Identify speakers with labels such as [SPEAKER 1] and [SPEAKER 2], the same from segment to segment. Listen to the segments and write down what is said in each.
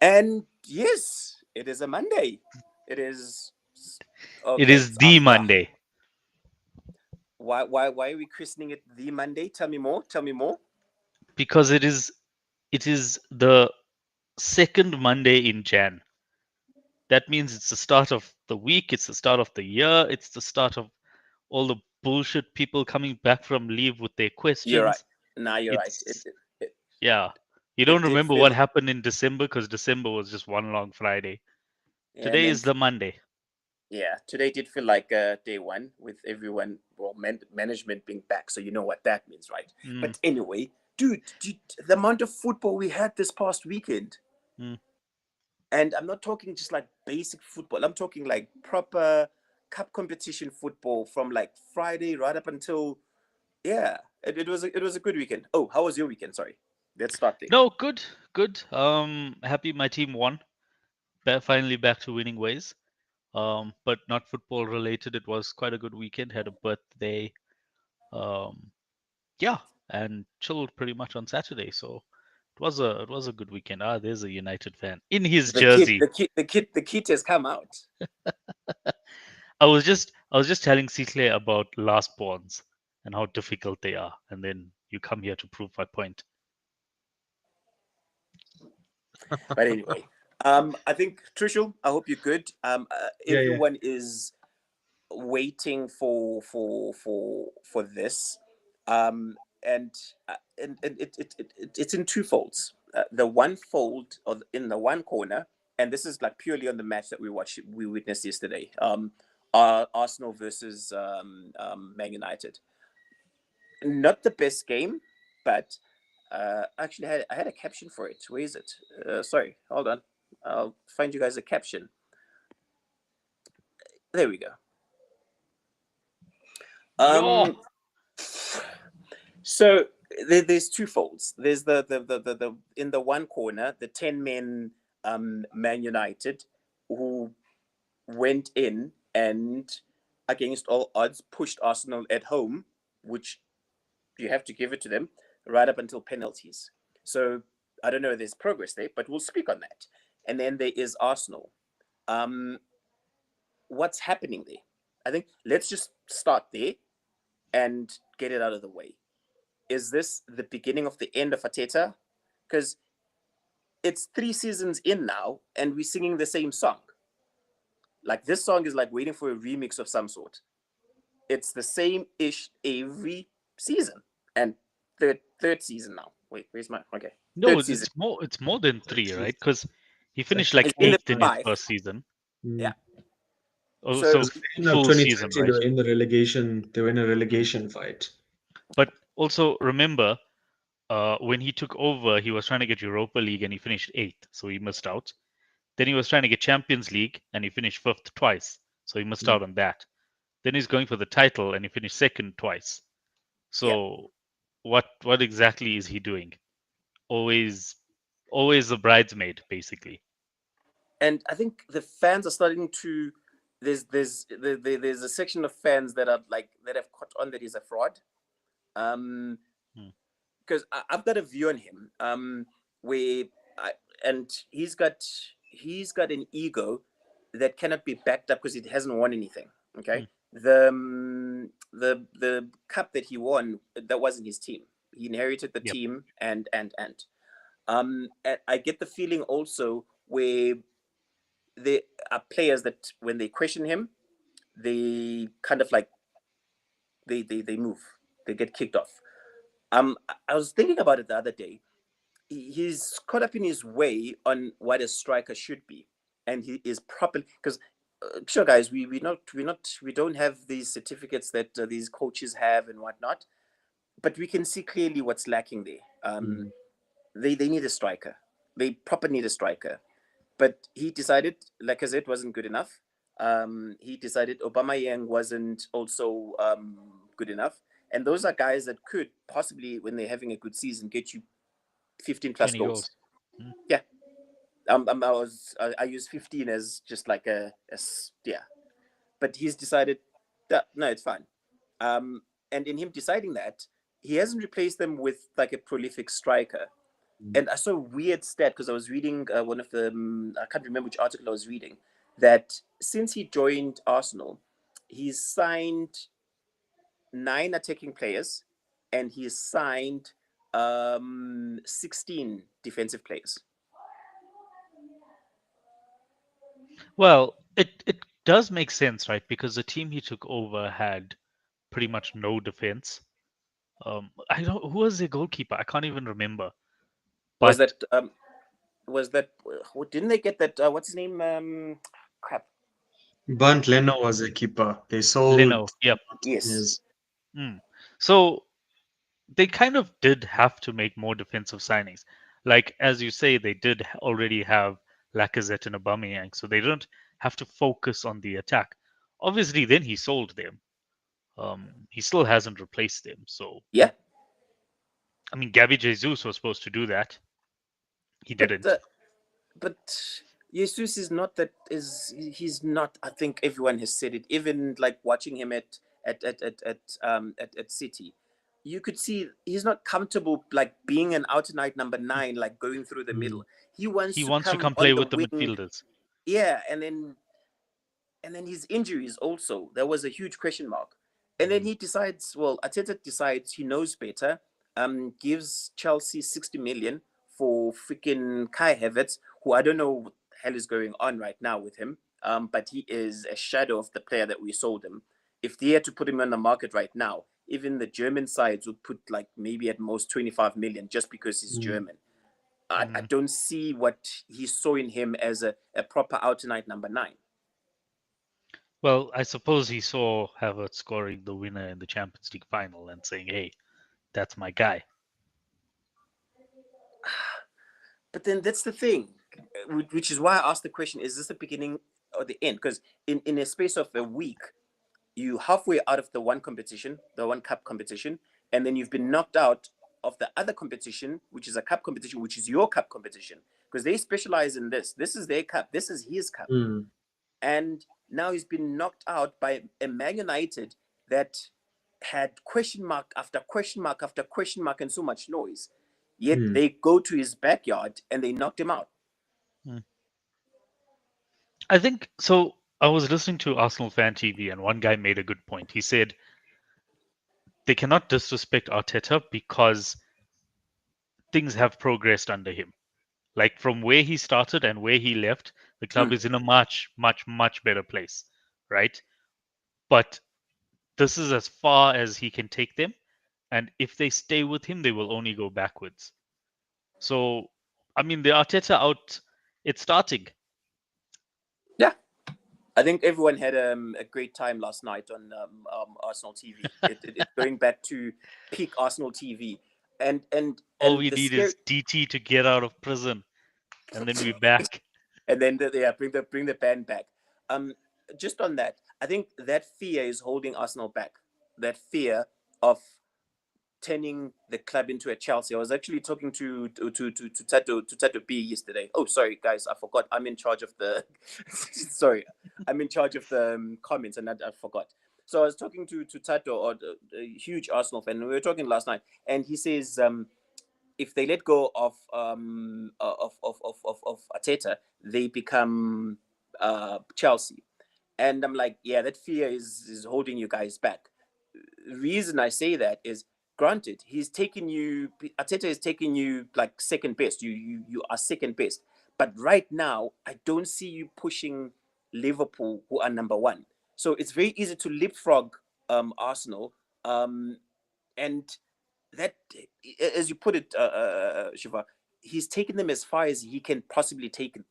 [SPEAKER 1] And yes, it is a Monday. It is
[SPEAKER 2] It
[SPEAKER 1] okay.
[SPEAKER 2] is the Monday
[SPEAKER 1] Why are we christening it the Monday? Tell me more. Tell me more.
[SPEAKER 2] because it is the second Monday in Jan. That means it's the start of the week, it's the start of the year, it's the start of all the bullshit people coming back from leave with their
[SPEAKER 1] You're right.
[SPEAKER 2] questions.
[SPEAKER 1] Nah, you're right.
[SPEAKER 2] It's
[SPEAKER 1] It,
[SPEAKER 2] yeah. You don't
[SPEAKER 1] it did
[SPEAKER 2] remember what
[SPEAKER 1] feel,
[SPEAKER 2] happened in December because December was just one long Friday.
[SPEAKER 1] yeah, and
[SPEAKER 2] Today
[SPEAKER 1] then
[SPEAKER 2] is the Monday.
[SPEAKER 1] yeah, today did feel like day one with everyone, well, management being back. So you know what that means, right?
[SPEAKER 2] Mm,
[SPEAKER 1] But anyway, dude, the amount of football we had this past weekend,
[SPEAKER 2] mm.
[SPEAKER 1] and I'm not talking just like basic football. I'm talking like proper cup competition football from like Friday right up until yeah. It was a good weekend. Oh, how was your weekend? Sorry, let's start there.
[SPEAKER 2] No, good, good. Happy my team won. Finally back to winning ways. But not football related. It was quite a good weekend. Had a birthday. Um, yeah, and chilled pretty much on Saturday. So it was a good weekend. Ah, there's a United fan in his
[SPEAKER 1] The kid,
[SPEAKER 2] jersey.
[SPEAKER 1] the kid, the kid, the kid has come out.
[SPEAKER 2] I was just telling Cicle about last bonds and how difficult they are, and then you come here to prove my point.
[SPEAKER 1] But anyway, I think Trishul, I hope you're good.
[SPEAKER 3] Yeah, yeah.
[SPEAKER 1] Everyone is waiting for this, and it's in two folds. The one fold of in the one corner, and this is like purely on the match that we witnessed yesterday. Arsenal versus Man United. Not the best game, but actually I had a caption for it. Where is it? Sorry, hold on. I'll find you guys a caption. There we go.
[SPEAKER 2] Yo,
[SPEAKER 1] Um, so there's two folds. There's the in the one corner, the 10 men Man United who went in and against all odds pushed Arsenal at home, which you have to give it to them, right up until penalties. So I don't know if there's progress there, but we'll speak on that. And then there is Arsenal. Um, what's happening there? I think let's just start there and get it out of the way. Is this the beginning of the end of Ateta? Because it's 3 seasons in now, and we're singing the same song. Like this song is like waiting for a remix of some sort. It's the same ish every season, and third season now. Wait, where's my okay?
[SPEAKER 2] no,
[SPEAKER 1] Third
[SPEAKER 2] it's
[SPEAKER 1] season.
[SPEAKER 2] it's more it's more than three, right? Because he
[SPEAKER 3] It's like
[SPEAKER 2] finished like
[SPEAKER 1] It's been the
[SPEAKER 2] eighth in his
[SPEAKER 3] 2025.
[SPEAKER 1] five.
[SPEAKER 2] first season.
[SPEAKER 1] Yeah.
[SPEAKER 3] Mm.
[SPEAKER 2] Oh,
[SPEAKER 1] So
[SPEAKER 2] so
[SPEAKER 3] Because beginning of
[SPEAKER 2] full season,
[SPEAKER 3] 2020,
[SPEAKER 2] right?
[SPEAKER 3] they were in a relegation fight.
[SPEAKER 2] But also remember, when he took over, he was trying to get Europa League and he finished eighth, so he missed out. Then he was trying to get Champions League and he finished fifth twice, so he missed
[SPEAKER 3] Mm.
[SPEAKER 2] out on that. Then he's going for the title and he finished second twice.
[SPEAKER 1] yeah,
[SPEAKER 2] So what exactly is he doing? Always always the bridesmaid, basically.
[SPEAKER 1] and I think the fans are starting to. There's a section of fans that are like that have caught on that he's a fraud. Um,
[SPEAKER 2] Hmm.
[SPEAKER 1] because I've got a view on him. Where I, and he's got an ego that cannot be backed up because he hasn't won anything. Okay,
[SPEAKER 2] Hmm.
[SPEAKER 1] the cup that he won, that wasn't his team. He inherited the
[SPEAKER 2] Yep.
[SPEAKER 1] team, and I get the feeling also where there are players that when they question him, they kind of like they move, they get kicked off. I was thinking about it the other day. He's caught up in his way on what a striker should be, and he is properly because sure, guys, we don't have these certificates that these coaches have and whatnot, but we can see clearly what's lacking there.
[SPEAKER 3] Mm.
[SPEAKER 1] They need a striker. They proper need a striker, but he decided Lacazette wasn't good enough. He decided Aubameyang wasn't also good enough, and those are guys that could possibly, when they're having a good season, get you 15 plus
[SPEAKER 2] 20
[SPEAKER 1] goals.
[SPEAKER 2] goals. Hmm.
[SPEAKER 1] Yeah, I use 15 as just like yeah, but he's decided that no, it's fine. Um, and in him deciding that, he hasn't replaced them with like a prolific striker. And I saw a weird stat because I was reading one of the I can't remember which article I was reading, that since he joined Arsenal, he's signed 9 attacking players, and he's signed 16 defensive players.
[SPEAKER 2] Well, it does make sense, right? Because the team he took over had pretty much no defense. I don't who was the goalkeeper? I can't even remember.
[SPEAKER 1] Was
[SPEAKER 2] But
[SPEAKER 1] that didn't they get that what's his name, crap.
[SPEAKER 3] Bernd Leno was a keeper. They sold
[SPEAKER 2] Leno, yep.
[SPEAKER 1] Yes.
[SPEAKER 3] his.
[SPEAKER 2] Mm. So they kind of did have to make more defensive signings. Like as you say, they did already have Lacazette and Aubameyang, so they don't have to focus on the attack. Obviously, then he sold them. He still hasn't replaced them. So
[SPEAKER 1] Yeah,
[SPEAKER 2] I mean, Gabby Jesus was supposed to do that. He
[SPEAKER 1] but
[SPEAKER 2] didn't.
[SPEAKER 1] but Jesus is not that is he's not. I think everyone has said it. Even like watching him at City, you could see he's not comfortable like being an out and out number 9, like going through the middle. He wants
[SPEAKER 2] He
[SPEAKER 1] to
[SPEAKER 2] wants to
[SPEAKER 1] come
[SPEAKER 2] come play
[SPEAKER 1] on the
[SPEAKER 2] with the
[SPEAKER 1] wing.
[SPEAKER 2] midfielders.
[SPEAKER 1] Yeah, and then his injuries also, there was a huge question mark. And then he decides, well, Ateta decides he knows better, gives Chelsea 60 million for freaking Kai Havertz, who I don't know what the hell is going on right now with him, but he is a shadow of the player that we sold him. If they had to put him on the market right now, even the German sides would put like maybe at most 25 million just because he's German. I don't see what he saw in him as a proper out and out number 9.
[SPEAKER 2] Well, I suppose he saw Havertz scoring the winner in the Champions League final and saying, "Hey, that's my guy."
[SPEAKER 1] But then that's the thing, which is why I asked the question: is this the beginning or the end? Because in a space of a week, you halfway out of the one competition, the one cup competition, and then you've been knocked out of the other competition, which is a cup competition, which is your cup competition, because they specialize in this. This is their cup. This is his cup, and now he's been knocked out by a Man United that had question mark after question mark after question mark and so much noise. Yet they go to his backyard and they knocked him out.
[SPEAKER 2] I think so. I was listening to Arsenal Fan TV, and one guy made a good point. He said they cannot disrespect Arteta because things have progressed under him. Like from where he started and where he left, the club is in a much, much, much better place, right? But this is as far as he can take them. And if they stay with him, they will only go backwards. So, I mean, the Arteta out, it's starting.
[SPEAKER 1] Yeah, I think everyone had a great time last night on Arsenal TV. It's going back to peak Arsenal TV,
[SPEAKER 2] All
[SPEAKER 1] and
[SPEAKER 2] we
[SPEAKER 1] the
[SPEAKER 2] need
[SPEAKER 1] scary,
[SPEAKER 2] is DT to get out of prison, and then we're back.
[SPEAKER 1] and then bring the band back. Um, just on that, I think that fear is holding Arsenal back. That fear of turning the club into a Chelsea. I was actually talking to Tato B yesterday. Oh, sorry guys, I forgot. I'm in charge of the. Sorry, I'm in charge of the comments, and I forgot. So I was talking to Tato, or a huge Arsenal fan. And we were talking last night, and he says if they let go of Ateta, they become Chelsea. And I'm like, yeah, that fear is holding you guys back. Reason I say that is, granted, he's taken you. Ateta is taking you like second best. You are second best. But right now, I don't see you pushing Liverpool, who are number 1. So it's very easy to leapfrog Arsenal, and that, as you put it, Shiva, he's taken them as far as he can possibly take them.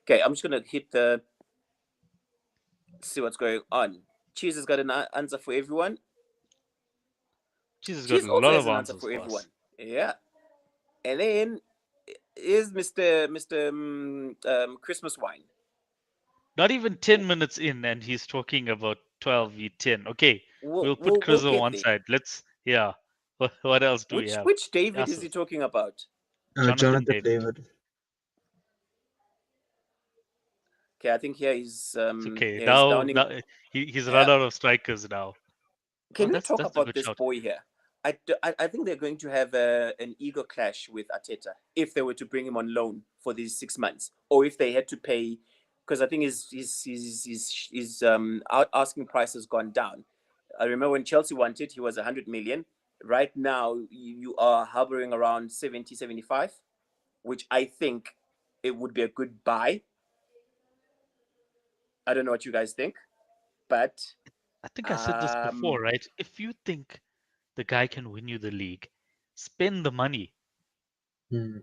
[SPEAKER 1] Okay, I'm just gonna hit the see what's going on. Cheese has got an answer for everyone.
[SPEAKER 2] Jesus got
[SPEAKER 1] Cheese
[SPEAKER 2] a
[SPEAKER 1] also
[SPEAKER 2] lot
[SPEAKER 1] has
[SPEAKER 2] of
[SPEAKER 1] an answer
[SPEAKER 2] answers
[SPEAKER 1] for
[SPEAKER 2] for
[SPEAKER 1] everyone.
[SPEAKER 2] us.
[SPEAKER 1] Yeah, and then is Mr. Christmas wine.
[SPEAKER 2] Not even 10 minutes in, and he's talking about 12v10. Okay,
[SPEAKER 1] We'll,
[SPEAKER 2] we'll put
[SPEAKER 1] we'll, we'll
[SPEAKER 2] Chris on
[SPEAKER 1] get
[SPEAKER 2] one
[SPEAKER 1] there.
[SPEAKER 2] side. Yeah. What else do we have?
[SPEAKER 1] Which David
[SPEAKER 2] Yes,
[SPEAKER 1] is he talking about?
[SPEAKER 2] Jonathan
[SPEAKER 3] Jonathan
[SPEAKER 2] David.
[SPEAKER 3] David.
[SPEAKER 1] Okay, I think here he's
[SPEAKER 2] It's okay.
[SPEAKER 1] here he's
[SPEAKER 2] Now,
[SPEAKER 1] downing.
[SPEAKER 2] he's
[SPEAKER 1] Yeah.
[SPEAKER 2] run out of strikers now. Oh,
[SPEAKER 1] Can we
[SPEAKER 2] that's
[SPEAKER 1] talk
[SPEAKER 2] a
[SPEAKER 1] about
[SPEAKER 2] good
[SPEAKER 1] this
[SPEAKER 2] shout.
[SPEAKER 1] boy here? I think they're going to have an ego clash with Arteta if they were to bring him on loan for these 6 months, or if they had to pay, because I think his asking price has gone down. I remember when Chelsea wanted, he was 100 million. Right now, you are hovering around 70, 75, which I think it would be a good buy. I don't know what you guys think, but
[SPEAKER 2] I think I said this before,
[SPEAKER 1] um,
[SPEAKER 2] right? If you think the guy can win you the league, spend the money.
[SPEAKER 3] Hmm.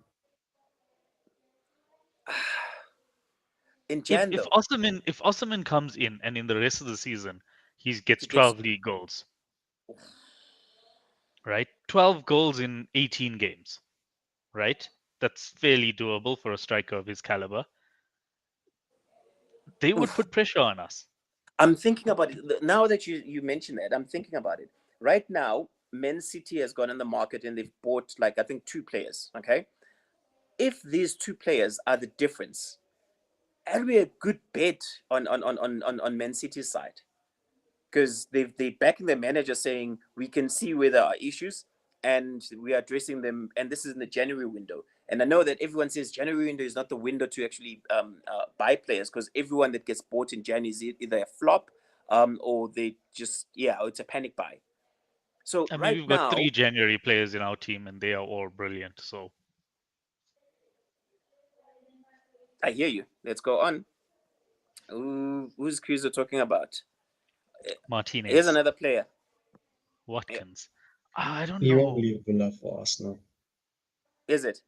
[SPEAKER 1] in
[SPEAKER 2] If
[SPEAKER 1] Jan
[SPEAKER 2] if
[SPEAKER 1] though,
[SPEAKER 2] Osimhen comes in and in the rest of the season he gets
[SPEAKER 1] he gets
[SPEAKER 2] 12 league goals, right? 12 goals in 18 games, right? That's fairly doable for a striker of his caliber. They would
[SPEAKER 1] oof.
[SPEAKER 2] put pressure on us.
[SPEAKER 1] I'm thinking about it now that you mentioned that. I'm thinking about it right now. Man City has gone on the market and they've bought like I think two players. Okay, if these two players are the difference, that'll be a good bet on Man City's side because they backing their manager saying we can see where there are issues and we are addressing them. And this is in the January window. And I know that everyone says January window is not the window to actually buy players because everyone that gets bought in January is either a flop or they just it's a panic buy. So
[SPEAKER 2] I mean,
[SPEAKER 1] right
[SPEAKER 2] we've got
[SPEAKER 1] now,
[SPEAKER 2] 3 January players in our team and they are all brilliant. So
[SPEAKER 1] I hear you. Let's go on. Who's Chris talking about? Here's
[SPEAKER 2] Martinez,
[SPEAKER 1] another player. Yeah.
[SPEAKER 2] Watkins, I don't
[SPEAKER 3] He won't
[SPEAKER 2] know.
[SPEAKER 3] leave Villa for Arsenal.
[SPEAKER 1] Is it?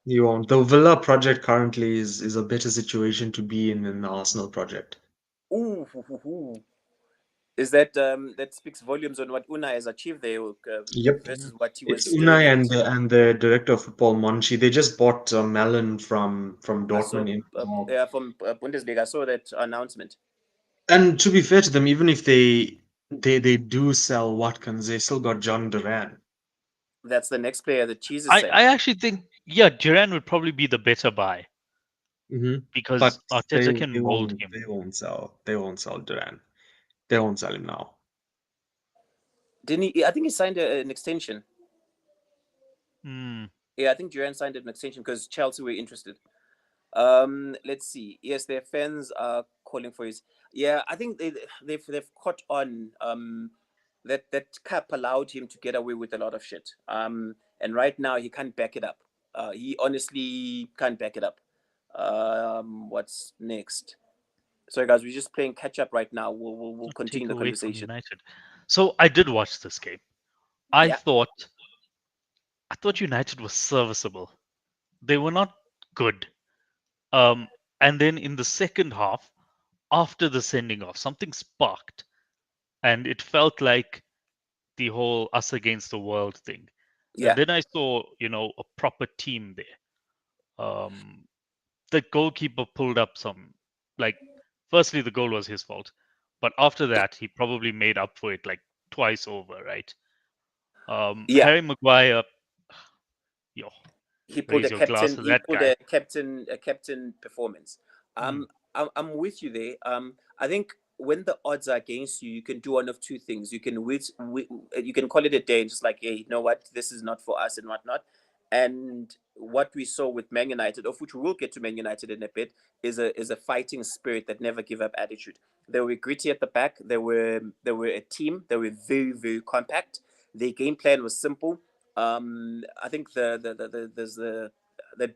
[SPEAKER 3] He won't. The Villa project currently is a better situation to be in than the Arsenal project.
[SPEAKER 1] Ooh, hoo, hoo, hoo. Is that that speaks volumes on what Unai has achieved there
[SPEAKER 3] Yep.
[SPEAKER 2] Mm.
[SPEAKER 1] versus what he
[SPEAKER 3] It's
[SPEAKER 1] was doing
[SPEAKER 3] Unai
[SPEAKER 1] at
[SPEAKER 3] and the director of football Monchi. They just bought Malin from
[SPEAKER 1] I saw
[SPEAKER 3] Dortmund in now.
[SPEAKER 1] yeah, from Bundesliga. I saw that announcement.
[SPEAKER 3] And to be fair to them, even if they do sell Watkins, they still got John Duran.
[SPEAKER 1] That's the next player that Cheese is
[SPEAKER 2] I
[SPEAKER 1] saying.
[SPEAKER 2] actually think, yeah, Duran would probably be the better buy
[SPEAKER 3] Hmm.
[SPEAKER 2] because
[SPEAKER 3] But they
[SPEAKER 2] Arteta can
[SPEAKER 3] they
[SPEAKER 2] mold
[SPEAKER 3] won't
[SPEAKER 2] him.
[SPEAKER 3] they won't sell they won't sell Duran. They won't sell him now.
[SPEAKER 1] Didn't he? I think he signed an extension.
[SPEAKER 2] Hmm.
[SPEAKER 1] Yeah, I think Duran signed an extension because Chelsea were interested. Let's see. Yes, their fans are calling for his. Yeah, I think they've caught on. That cap allowed him to get away with a lot of shit. And right now he can't back it up. He honestly can't back it up. What's next? Sorry, guys, we're just playing catch up right now. We'll continue
[SPEAKER 2] Take
[SPEAKER 1] the
[SPEAKER 2] away from
[SPEAKER 1] conversation.
[SPEAKER 2] United. So I did watch this game. I
[SPEAKER 1] Yeah,
[SPEAKER 2] thought I thought United was serviceable. They were not good. Um, and then in the second half, after the sending off, something sparked, and it felt like the whole us against the world thing. And
[SPEAKER 1] yeah,
[SPEAKER 2] then I saw, a proper team there. The goalkeeper pulled up some, like, firstly, the goal was his fault, but after that, he probably made up for it like twice over, right?
[SPEAKER 1] yeah.
[SPEAKER 2] Harry Maguire, yo,
[SPEAKER 1] He pulled a
[SPEAKER 2] raise your glass
[SPEAKER 1] captain.
[SPEAKER 2] to
[SPEAKER 1] He
[SPEAKER 2] that
[SPEAKER 1] pulled
[SPEAKER 2] guy.
[SPEAKER 1] a captain performance.
[SPEAKER 2] Mm,
[SPEAKER 1] I'm with you there. I think when the odds are against you, you can do one of two things. You can call it a day and just like, hey, you know what, this is not for us and whatnot. And what we saw with Man United, of which we will get to Man United in a bit, is a fighting spirit that never give up attitude. They were gritty at the back. They were a team. They were very very compact. Their game plan was simple. I think there's the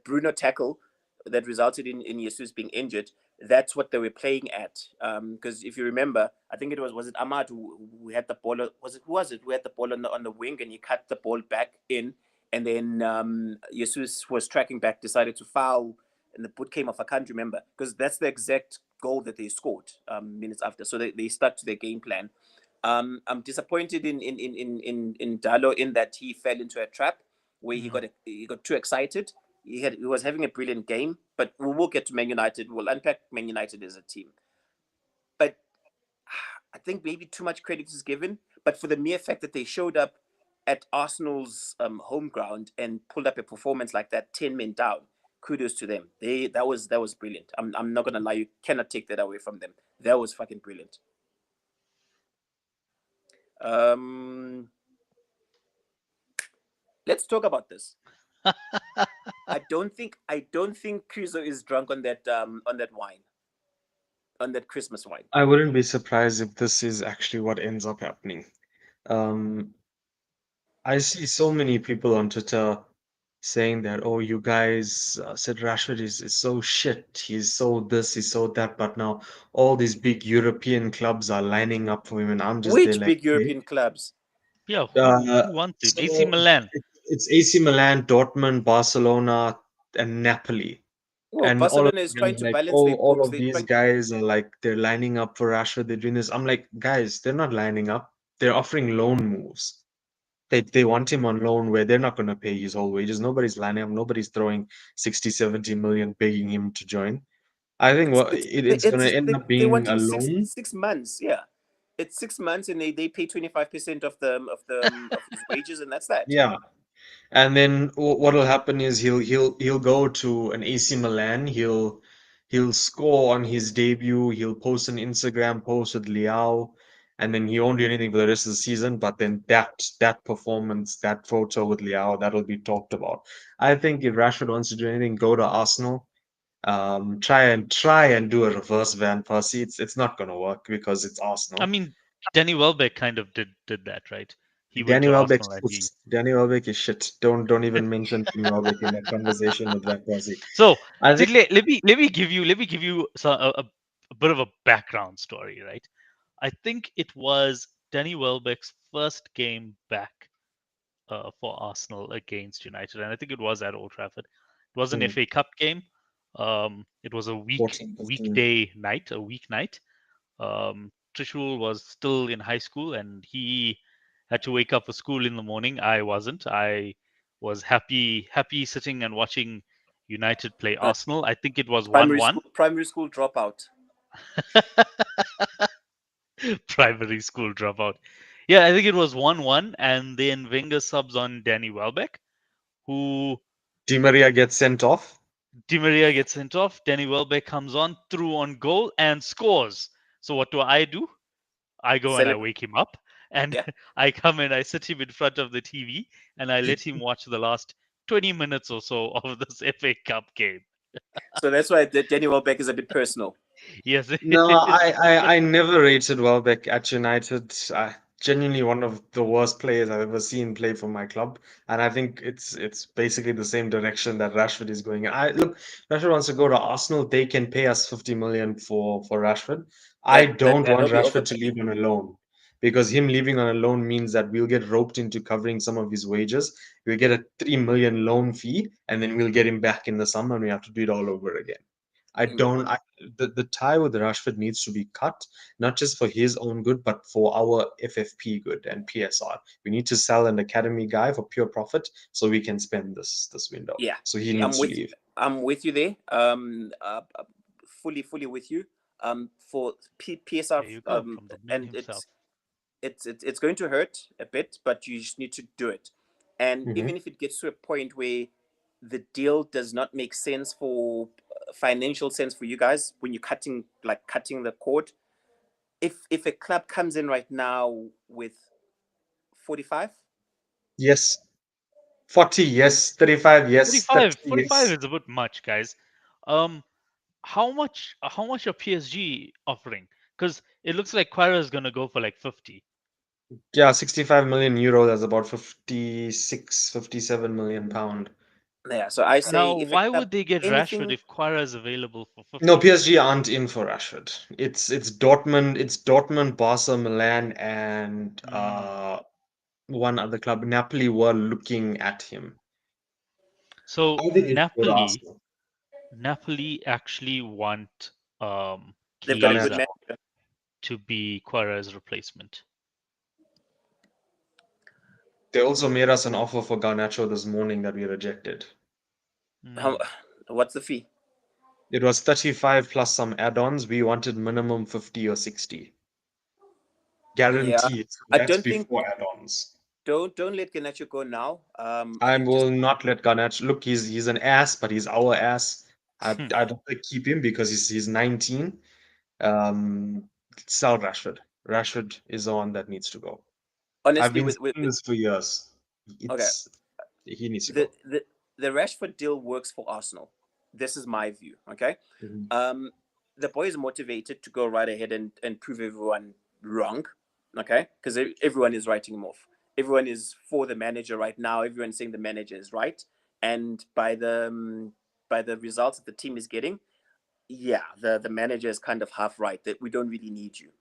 [SPEAKER 1] Bruno tackle that resulted in Jesus being injured. That's what they were playing at. Because if you remember, I think it was Ahmad who had the ball. Was it who was it? Who had the ball on the wing and he cut the ball back in, and then Jesus was tracking back, decided to foul, and the boot came off. I can't remember because that's the exact goal that they scored minutes after. So they stuck to their game plan. I'm disappointed in Dalo in that he fell into a trap where
[SPEAKER 2] mm.
[SPEAKER 1] he got too excited. He was having a brilliant game, but we will get to Man United. We'll unpack Man United as a team. But I think maybe too much credit is given. But for the mere fact that they showed up at Arsenal's home ground and pulled up a performance like that, 10 men down, kudos to them. That was brilliant. I'm not gonna lie, you cannot take that away from them. That was fucking brilliant. Um, Let's talk about this. I don't think Kuzo is drunk on that wine, on that Christmas wine.
[SPEAKER 3] I wouldn't be surprised if this is actually what ends up happening. Um, I see so many people on Twitter saying that, oh, you guys said Rashford is so shit. He's so this, he's so that. But now all these big European clubs are lining up for him, and I'm just there
[SPEAKER 1] Which
[SPEAKER 3] like,
[SPEAKER 1] big
[SPEAKER 3] okay.
[SPEAKER 1] European clubs?
[SPEAKER 2] Yeah,
[SPEAKER 3] Uh,
[SPEAKER 2] who wants him? AC
[SPEAKER 3] so
[SPEAKER 2] Milan.
[SPEAKER 3] it's AC Milan, Dortmund, Barcelona, and Napoli.
[SPEAKER 1] Well,
[SPEAKER 3] And all of
[SPEAKER 1] Barcelona is
[SPEAKER 3] them
[SPEAKER 1] trying
[SPEAKER 3] are
[SPEAKER 1] to
[SPEAKER 3] like,
[SPEAKER 1] balance
[SPEAKER 3] oh,
[SPEAKER 1] their
[SPEAKER 3] all
[SPEAKER 1] books.
[SPEAKER 3] of
[SPEAKER 1] They're
[SPEAKER 3] these
[SPEAKER 1] trying.
[SPEAKER 3] guys are like, they're lining up for Rashford. They're doing this. I'm like, guys, they're not lining up. They're offering loan moves. They want him on loan where they're not going to pay his whole wages. Nobody's lining up. Nobody's throwing 60, 70 million begging him to join. I think what it's going to end up
[SPEAKER 1] They
[SPEAKER 3] being
[SPEAKER 1] want
[SPEAKER 3] a
[SPEAKER 1] him
[SPEAKER 3] loan.
[SPEAKER 1] 6 months. Yeah, it's 6 months, and they pay 25% of his wages, and that's that.
[SPEAKER 3] Yeah. And then what will happen is he'll go to an AC Milan. He'll score on his debut. He'll post an Instagram post with Liao, and then he won't do anything for the rest of the season. But then that performance, that photo with Liao, that'll be talked about. I think if Rashford wants to do anything, go to Arsenal. Try and do a reverse Van Persie. It's not gonna work because it's
[SPEAKER 2] I
[SPEAKER 3] Arsenal.
[SPEAKER 2] mean, Danny Welbeck kind of did that, right? He went
[SPEAKER 3] Danny
[SPEAKER 2] to
[SPEAKER 3] Welbeck
[SPEAKER 2] Arsenal and he.
[SPEAKER 3] sucks. Danny Welbeck is shit. Don't even mention Danny Welbeck in that conversation with Van Persie.
[SPEAKER 2] So
[SPEAKER 3] I think
[SPEAKER 2] let me give you a bit of a background story, right? I think it was Danny Welbeck's first game back for Arsenal against United, and I think it was at Old Trafford. It was an
[SPEAKER 3] hmm,
[SPEAKER 2] FA Cup game. It was a
[SPEAKER 3] 14, 15.
[SPEAKER 2] weekday night, a weeknight. Trishul was still in high school, and he had to wake up for school in the morning. I wasn't. I was happy sitting and watching United play
[SPEAKER 1] Uh,
[SPEAKER 2] Arsenal. I think it was 1-1.
[SPEAKER 1] primary school dropout.
[SPEAKER 2] Primary school dropout. Yeah, I think it was 1-1, and then Wenger subs on Danny Welbeck, who
[SPEAKER 3] Di Maria gets sent off.
[SPEAKER 2] Di Maria gets sent off. Danny Welbeck comes on, through on goal, and scores. So what do? I go and I
[SPEAKER 1] Celebrate.
[SPEAKER 2] wake him up, and
[SPEAKER 1] Yeah.
[SPEAKER 2] I come and I sit him in front of the TV, and I let him watch the last 20 minutes or so of this FA Cup game.
[SPEAKER 1] So that's why Danny Welbeck is a bit personal.
[SPEAKER 2] Yes, it
[SPEAKER 3] No,
[SPEAKER 2] is.
[SPEAKER 3] I never rated Welbeck at United. Genuinely one of the worst players I've ever seen play for my club, and I think it's basically the same direction that Rashford is going in. I look, Rashford wants to go to Arsenal. They can pay us 50 million for Rashford. I don't want
[SPEAKER 1] That'll be
[SPEAKER 3] Rashford to
[SPEAKER 1] overpaying.
[SPEAKER 3] leave on a loan because him leaving on a loan means that we'll get roped into covering some of his wages. We'll get a 3 million loan fee, and then we'll get him back in the summer, and we have to do it all over again. I
[SPEAKER 1] Mm.
[SPEAKER 3] don't. The tie with Rashford needs to be cut, not just for his own good, but for our FFP good and PSR. We need to sell an academy guy for pure profit so we can spend this window.
[SPEAKER 1] Yeah,
[SPEAKER 3] So he
[SPEAKER 1] I'm
[SPEAKER 3] needs to
[SPEAKER 1] with
[SPEAKER 3] leave.
[SPEAKER 1] I'm with you there. Fully with you. For PSR,
[SPEAKER 2] There you go, from the man
[SPEAKER 1] and
[SPEAKER 2] himself.
[SPEAKER 1] it's going to hurt a bit, but you just need to do it. And
[SPEAKER 3] Mhm.
[SPEAKER 1] even if it gets to a point where the deal does not make sense for financial sense for you guys when you're cutting the cord, if a club comes in right now with 45,
[SPEAKER 3] Yes. 40, yes. 35, yes. 30,
[SPEAKER 2] 45
[SPEAKER 3] yes.
[SPEAKER 2] is a bit much, guys. Um, how much are PSG offering? Because it looks like Quara is gonna go for like 50.
[SPEAKER 3] Yeah, 65 million euro. That's about 56, 57 million pound.
[SPEAKER 1] yeah. So I say
[SPEAKER 2] Now,
[SPEAKER 1] if a
[SPEAKER 2] why
[SPEAKER 1] club
[SPEAKER 2] would they get Rashford
[SPEAKER 1] anything,
[SPEAKER 2] if Quara is available for
[SPEAKER 3] No,
[SPEAKER 2] 50?
[SPEAKER 3] PSG aren't in for Rashford. It's Dortmund, Barca, Milan, and
[SPEAKER 2] Hmm.
[SPEAKER 3] one other club. Napoli were looking at him.
[SPEAKER 2] So
[SPEAKER 3] I think it should go to Arsenal.
[SPEAKER 2] Napoli actually want
[SPEAKER 1] they've got a good
[SPEAKER 2] Chiesa
[SPEAKER 3] Garnacho.
[SPEAKER 1] manager.
[SPEAKER 2] to be Quara's replacement.
[SPEAKER 3] They also made us an offer for Garnacho this morning that we rejected.
[SPEAKER 1] How,
[SPEAKER 2] Hmm.
[SPEAKER 1] what's the fee?
[SPEAKER 3] It was 35 plus some add-ons. We wanted minimum 50 or 60.
[SPEAKER 1] Yeah,
[SPEAKER 3] Guaranteed.
[SPEAKER 1] I
[SPEAKER 3] That's
[SPEAKER 1] don't think
[SPEAKER 3] before add-ons.
[SPEAKER 1] don't let Ganacho go now. I
[SPEAKER 3] I
[SPEAKER 1] think just
[SPEAKER 3] will not let Garnacho look. He's an ass, but he's our ass. I don't think keep him because he's 19. Um, Sell Rashford. Rashford is the one that needs to go. I've
[SPEAKER 1] honestly
[SPEAKER 3] been
[SPEAKER 1] with
[SPEAKER 3] saying this for years.
[SPEAKER 1] okay.
[SPEAKER 3] It's He needs to
[SPEAKER 1] the
[SPEAKER 3] go.
[SPEAKER 1] the the Rashford deal works for Arsenal. This is my view. Okay,
[SPEAKER 3] Mhm.
[SPEAKER 1] um, the boy is motivated to go right ahead and prove everyone wrong. Okay, because everyone is writing him off. Everyone is for the manager right now. Everyone's saying the manager is right, and by the results that the team is getting, yeah, the manager is kind of half right that we don't really need you.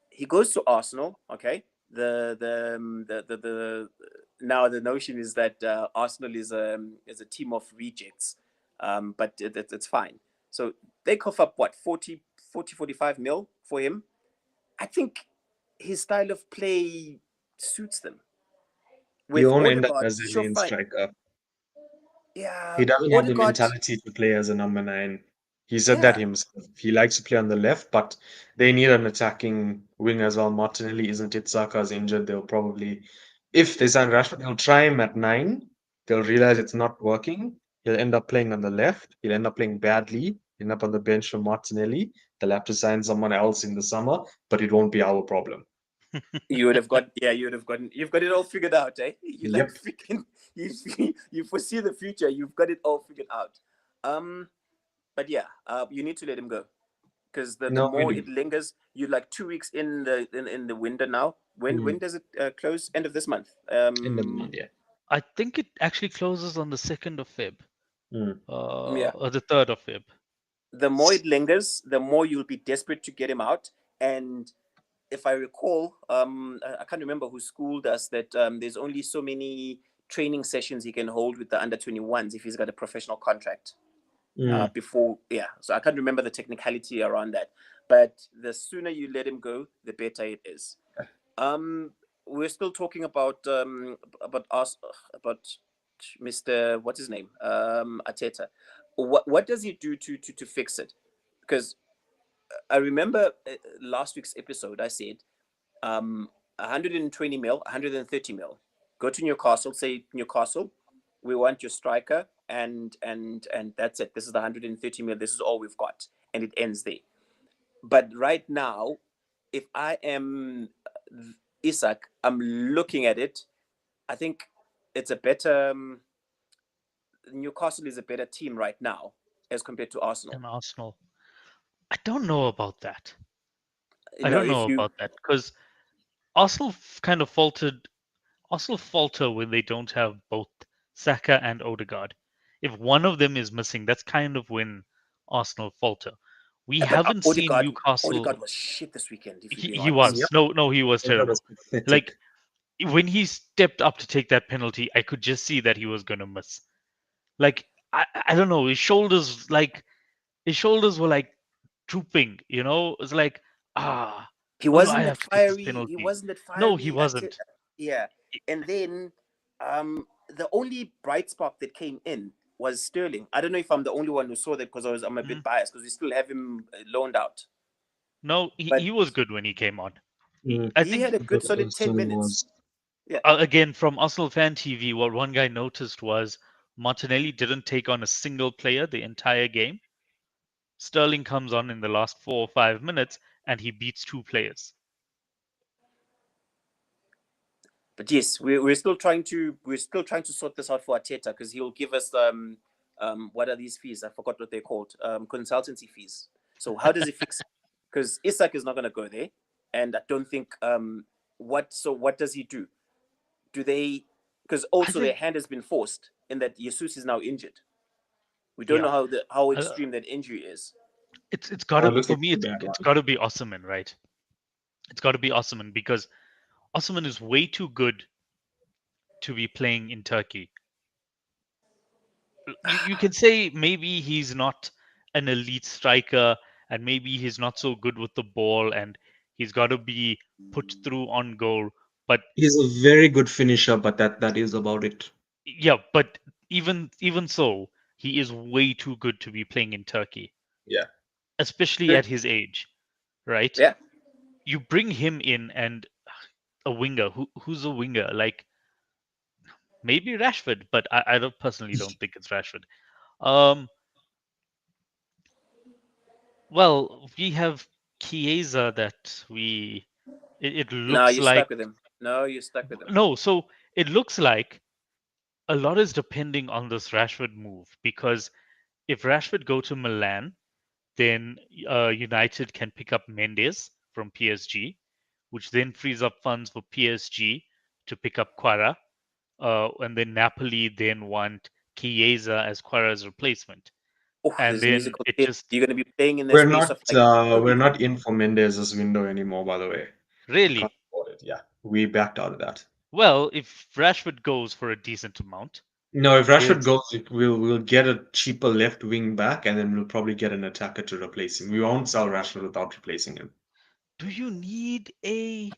[SPEAKER 1] He goes to Arsenal. Okay, the now the notion is that Arsenal is a team of rejects, but it's fine. So they cough up what 45 mil for him. I think his style of play suits them.
[SPEAKER 3] He
[SPEAKER 1] With
[SPEAKER 3] won't end up
[SPEAKER 1] Odegaard,
[SPEAKER 3] as a
[SPEAKER 1] sure,
[SPEAKER 3] main
[SPEAKER 1] fine.
[SPEAKER 3] striker.
[SPEAKER 1] Yeah,
[SPEAKER 3] He doesn't have the
[SPEAKER 1] Odegaard.
[SPEAKER 3] mentality to play as a number nine. He said that
[SPEAKER 1] Yeah,
[SPEAKER 3] himself. He likes to play on the left, but they need an attacking wing as well. Martinelli isn't it? Saka's injured. They'll probably, if they sign Rashford, they'll try him at nine. They'll realize it's not working. He'll end up playing on the left. He'll end up playing badly. He'll end up on the bench for Martinelli. They'll have to sign someone else in the summer, but it won't be our problem.
[SPEAKER 1] you would have got. Yeah, you would have gotten. You've got it all figured out, eh? You like
[SPEAKER 3] Yep.
[SPEAKER 1] freaking. You you foresee the future. You've got it all figured out. But yeah, you need to let him go because the
[SPEAKER 3] No, we
[SPEAKER 1] more
[SPEAKER 3] do.
[SPEAKER 1] it lingers, you're like 2 weeks in the window now. When
[SPEAKER 3] Mm.
[SPEAKER 1] does it close? End of this month.
[SPEAKER 3] End of the month, yeah.
[SPEAKER 2] I think it actually closes on the 2nd of Feb,
[SPEAKER 3] Mm.
[SPEAKER 1] Yeah.
[SPEAKER 2] or the 3rd of Feb.
[SPEAKER 1] The more it lingers, the more you'll be desperate to get him out. And if I recall, I can't remember who schooled us that there's only so many training sessions he can hold with the under 21s if he's got a professional contract.
[SPEAKER 3] Mm.
[SPEAKER 1] Before, yeah. So I can't remember the technicality around that, but the sooner you let him go, the better it is. Um, we're still talking about us about Mr. What's his name? Ateta. What does he do to fix it? Because I remember last week's episode, I said 120 mil, 130 mil. Go to Newcastle, say Newcastle, we want your striker, and that's it. This is the 130 mil. This is all we've got, and it ends there. But right now, if I am Isak, I'm looking at it. I think it's a better. Newcastle is a better team right now as compared to Arsenal.
[SPEAKER 2] And Arsenal. I don't know about that.
[SPEAKER 1] You
[SPEAKER 2] I
[SPEAKER 1] know,
[SPEAKER 2] don't
[SPEAKER 1] if
[SPEAKER 2] know
[SPEAKER 1] you
[SPEAKER 2] about that because Arsenal kind of faltered. Arsenal falter when they don't have both Saka and Odegaard. If one of them is missing, that's kind of when Arsenal falter. We
[SPEAKER 1] but
[SPEAKER 2] haven't seen
[SPEAKER 1] Odegaard
[SPEAKER 2] Newcastle.
[SPEAKER 1] was shit this weekend. If you're
[SPEAKER 2] He,
[SPEAKER 1] being
[SPEAKER 2] he
[SPEAKER 1] honest,
[SPEAKER 3] Yep.
[SPEAKER 2] was no, he was
[SPEAKER 3] That was
[SPEAKER 2] terrible.
[SPEAKER 3] pathetic.
[SPEAKER 2] Like when he stepped up to take that penalty, I could just see that he was gonna miss. Like I don't know, his shoulders were like drooping. It's like ah,
[SPEAKER 1] he
[SPEAKER 2] why do I
[SPEAKER 1] wasn't that
[SPEAKER 2] have to take this
[SPEAKER 1] fiery. He
[SPEAKER 2] penalty?
[SPEAKER 1] wasn't that
[SPEAKER 2] No, he
[SPEAKER 1] fiery.
[SPEAKER 2] wasn't.
[SPEAKER 1] Yeah, and then the only bright spark that came in was Sterling. I don't know if I'm the only one who saw that because I'm a bit
[SPEAKER 2] Mhm.
[SPEAKER 1] biased because we still have him loaned out.
[SPEAKER 2] No, he,
[SPEAKER 1] But
[SPEAKER 2] he was good when he came on.
[SPEAKER 3] Mm.
[SPEAKER 2] I
[SPEAKER 1] he
[SPEAKER 2] think
[SPEAKER 1] had a good solid 10
[SPEAKER 3] Sterling
[SPEAKER 1] minutes.
[SPEAKER 3] was.
[SPEAKER 1] Yeah.
[SPEAKER 2] again from Arsenal fan TV, what one guy noticed was Martinelli didn't take on a single player the entire game. Sterling comes on in the last 4 or 5 minutes and he beats two players.
[SPEAKER 1] But yes, we're still trying to sort this out for Arteta because he'll give us what are these fees? I forgot what they're called. Consultancy fees. So how does he fix it? Because Isak is not gonna go there. And I don't think what does he do? Do they because
[SPEAKER 2] I
[SPEAKER 1] also their
[SPEAKER 2] think,
[SPEAKER 1] hand has been forced in that Jesus is now injured. We don't
[SPEAKER 2] yeah,
[SPEAKER 1] know how
[SPEAKER 2] uh,
[SPEAKER 1] extreme that injury is.
[SPEAKER 2] it's
[SPEAKER 3] Oh,
[SPEAKER 2] gotta
[SPEAKER 3] it looks
[SPEAKER 2] for
[SPEAKER 3] like
[SPEAKER 2] me.
[SPEAKER 3] a
[SPEAKER 2] It's
[SPEAKER 3] bad
[SPEAKER 2] it's
[SPEAKER 3] one.
[SPEAKER 2] gotta be Osman, right? It's gotta be Osman because Osman is way too good to be playing in Turkey. You can say maybe he's not an elite striker and maybe he's not so good with the ball and he's got to be put through on goal, but
[SPEAKER 3] He's a very good finisher, but that is about it.
[SPEAKER 2] yeah, but even so, he is way too good to be playing in Turkey,
[SPEAKER 3] Yeah.
[SPEAKER 2] especially at his age, right?
[SPEAKER 1] Yeah.
[SPEAKER 2] You bring him in and a winger. Who's a winger? Like maybe Rashford, but I don't personally don't think it's Rashford. Um, well, we have Chiesa that it
[SPEAKER 1] No,
[SPEAKER 2] looks
[SPEAKER 1] you're
[SPEAKER 2] like
[SPEAKER 1] stuck with him. No, you're stuck with him.
[SPEAKER 2] no, so it looks like a lot is depending on this Rashford move, because if Rashford go to Milan, then United can pick up Mendes from PSG, which then frees up funds for PSG to pick up Quara, and then Napoli then want Chiesa as Quara's replacement,
[SPEAKER 1] Oh,
[SPEAKER 2] and
[SPEAKER 1] there's
[SPEAKER 2] then
[SPEAKER 1] musical
[SPEAKER 2] it
[SPEAKER 1] chairs.
[SPEAKER 2] just
[SPEAKER 1] You're going to be playing in the space of like a
[SPEAKER 3] We're
[SPEAKER 1] week.
[SPEAKER 3] not in for Mendez's window anymore, by the way. Can't
[SPEAKER 2] really,
[SPEAKER 3] afford it. Yeah, we backed out of that.
[SPEAKER 2] well, if Rashford goes for a decent amount,
[SPEAKER 3] No, if Rashford
[SPEAKER 2] there's
[SPEAKER 3] goes, we'll get a cheaper left wing back, and then we'll probably get an attacker to replace him. We won't sell Rashford without replacing him.
[SPEAKER 2] do you need a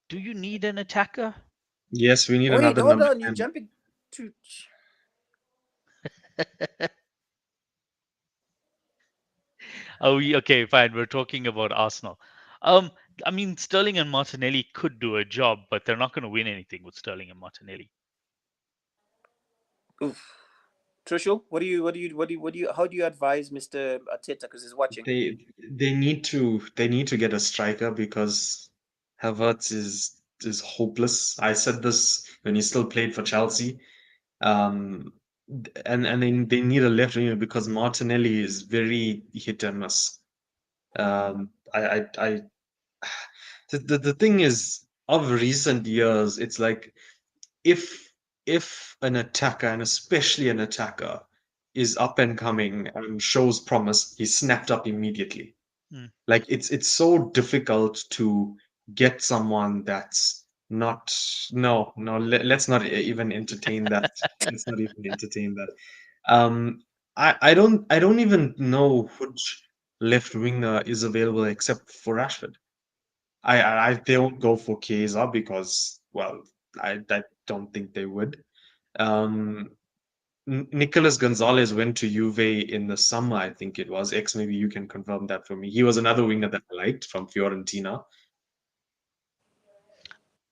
[SPEAKER 2] do you need an attacker?
[SPEAKER 3] Yes, we need
[SPEAKER 1] Wait,
[SPEAKER 3] another
[SPEAKER 1] hold
[SPEAKER 3] number
[SPEAKER 1] on. You're
[SPEAKER 3] 10.
[SPEAKER 1] jumping to.
[SPEAKER 2] Oh, okay, fine. We're talking about Arsenal. Um, I mean, Sterling and Martinelli could do a job, but they're not going to win anything with Sterling and Martinelli.
[SPEAKER 1] Oof. Trishul, how do you advise Mr. Arteta because he's watching?
[SPEAKER 3] They need to get a striker because Havertz is hopeless. I said this when he still played for Chelsea. Um, and they need a left winger because Martinelli is very hit and miss. I the thing is, of recent years, it's like if if an attacker, and especially an attacker, is up and coming and shows promise, he's snapped up immediately.
[SPEAKER 2] Mm.
[SPEAKER 3] Like it's so difficult to get someone that's not. No, let's not even entertain that. Let's not even entertain that. Um, I don't even know which left winger is available except for Rashford. I don't go for Chiesa because, well, I don't think they would. Um, Nicolas Gonzalez went to Juve in the summer, I think it was. X, maybe you can confirm that for me. He was another winger that I liked from Fiorentina.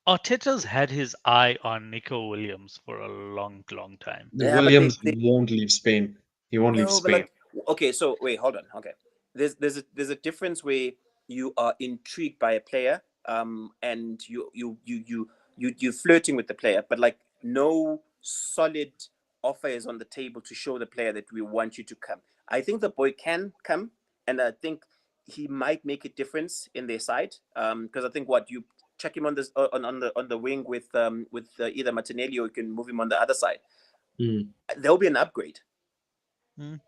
[SPEAKER 2] Arteta's had his eye on Nico Williams for a long, long time.
[SPEAKER 3] The
[SPEAKER 1] Yeah, but
[SPEAKER 3] Williams won't leave Spain. He won't leave
[SPEAKER 1] no, but
[SPEAKER 3] Spain.
[SPEAKER 1] like, okay, so wait, hold on. Okay, there's a difference where you are intrigued by a player, and you're flirting with the player, but like no solid offer is on the table to show the player that we want you to come. I think the boy can come, and I think he might make a difference in their side. Because I think what you check him on this on the wing with either Martinelli, or you can move him on the other side.
[SPEAKER 3] Mm.
[SPEAKER 1] There'll be an upgrade.
[SPEAKER 2] Mm.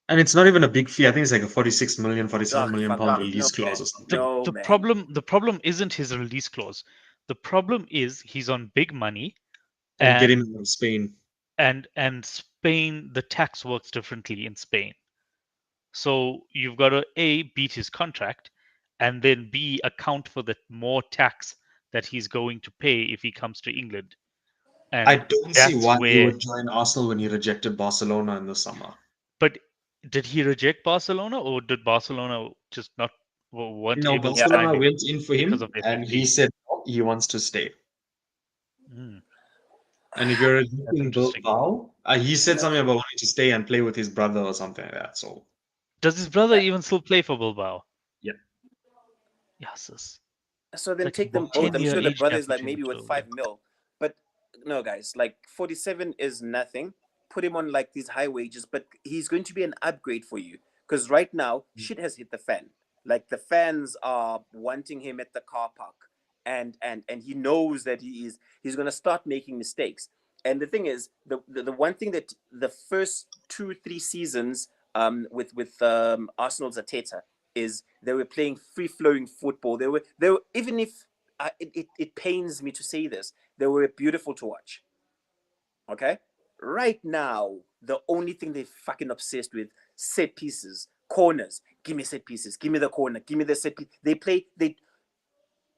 [SPEAKER 3] And it's not even a big fee. I think it's like a 46 million, 47
[SPEAKER 1] Ugh,
[SPEAKER 3] million
[SPEAKER 1] fuck
[SPEAKER 3] pound
[SPEAKER 1] off. No,
[SPEAKER 3] release clause
[SPEAKER 1] man.
[SPEAKER 3] or something.
[SPEAKER 1] No,
[SPEAKER 2] The
[SPEAKER 1] man.
[SPEAKER 2] problem isn't his release clause. The problem is he's on big money,
[SPEAKER 3] And get him
[SPEAKER 2] and
[SPEAKER 3] out of Spain.
[SPEAKER 2] Spain, the tax works differently in Spain. So you've got to A, beat his contract, and then B, account for the more tax that he's going to pay if he comes to England.
[SPEAKER 3] I
[SPEAKER 2] And
[SPEAKER 3] don't see
[SPEAKER 2] that's
[SPEAKER 3] why he
[SPEAKER 2] where,
[SPEAKER 3] would join Arsenal when he rejected Barcelona in the summer.
[SPEAKER 2] but did he reject Barcelona, or did Barcelona just not weren't
[SPEAKER 3] No,
[SPEAKER 2] able to
[SPEAKER 1] Yeah.
[SPEAKER 2] sign
[SPEAKER 3] Barcelona
[SPEAKER 2] him
[SPEAKER 3] went in for
[SPEAKER 2] because
[SPEAKER 3] him,
[SPEAKER 2] of their
[SPEAKER 3] and
[SPEAKER 2] big
[SPEAKER 3] he
[SPEAKER 2] fee?
[SPEAKER 3] said no, he wants to stay.
[SPEAKER 2] Mm,
[SPEAKER 3] And if you're
[SPEAKER 2] that's
[SPEAKER 3] rejecting
[SPEAKER 2] interesting.
[SPEAKER 3] Bilbao, he said
[SPEAKER 1] No.
[SPEAKER 3] something about wanting to stay and play with his brother or something like that. So
[SPEAKER 2] Does his brother
[SPEAKER 1] Yeah.
[SPEAKER 2] even still play for Bilbao?
[SPEAKER 3] yeah,
[SPEAKER 2] Yes, it's
[SPEAKER 1] So then
[SPEAKER 2] like a
[SPEAKER 1] take them both. I'm
[SPEAKER 2] 10-year
[SPEAKER 1] sure the
[SPEAKER 2] age
[SPEAKER 1] brother
[SPEAKER 2] gap
[SPEAKER 1] is like
[SPEAKER 2] between the
[SPEAKER 1] maybe
[SPEAKER 2] two
[SPEAKER 1] with
[SPEAKER 2] of them.
[SPEAKER 1] 5 mil. But no, guys, like 47 is nothing. Put him on like these high wages, but he's going to be an upgrade for you. Because right now, shit has hit the fan. Like the fans are wanting him at the car park. And he knows that he's gonna start making mistakes. And the thing is, the one thing that the first 2 3 seasons with Arsenal's Ateta is they were playing free flowing football. They were even if it pains me to say this, they were beautiful to watch. Okay, right now the only thing they're fucking obsessed with set pieces, corners. Give me set pieces. Give me the corner. Give me the set piece. They play they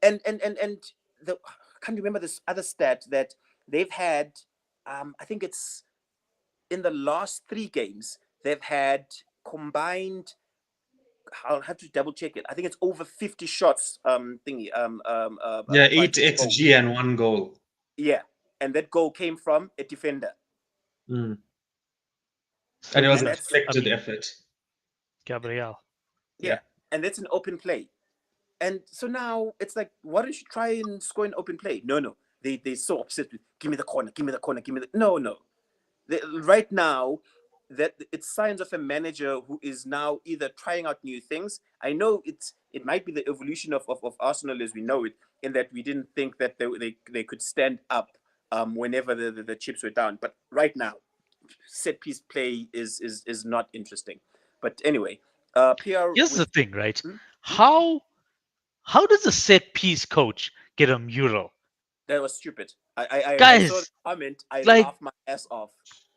[SPEAKER 1] and the I can't remember this other stat that they've had. I think it's in the last 3 games they've had combined. I'll have to double check it. I think it's over 50 shots.
[SPEAKER 3] yeah,
[SPEAKER 1] Trying
[SPEAKER 3] eight
[SPEAKER 1] to goal.
[SPEAKER 3] xG and 1 goal.
[SPEAKER 1] Yeah, and that goal came from a defender,
[SPEAKER 3] Mm. And it
[SPEAKER 2] So
[SPEAKER 3] was
[SPEAKER 1] and
[SPEAKER 3] a
[SPEAKER 1] that's
[SPEAKER 2] I
[SPEAKER 3] deflected
[SPEAKER 2] mean,
[SPEAKER 3] effort.
[SPEAKER 2] Gabriel.
[SPEAKER 3] Yeah.
[SPEAKER 1] yeah, and that's an open play. And so now it's like, why don't you try and score an open play? No, no. they're so upset with, give me the corner, give me the corner, give me the no. Right now, that it's signs of a manager who is now either trying out new things. I know it might be the evolution of Arsenal as we know it, in that we didn't think that they could stand up whenever the chips were down. But right now, set piece play is not interesting. But anyway, PR
[SPEAKER 2] Here's the
[SPEAKER 1] with
[SPEAKER 2] thing, right?
[SPEAKER 1] hmm? Hmm?
[SPEAKER 2] How does a set piece coach get a mural?
[SPEAKER 1] That was stupid. I saw the
[SPEAKER 2] Guys,
[SPEAKER 1] comment. I
[SPEAKER 2] like
[SPEAKER 1] laughed my ass off.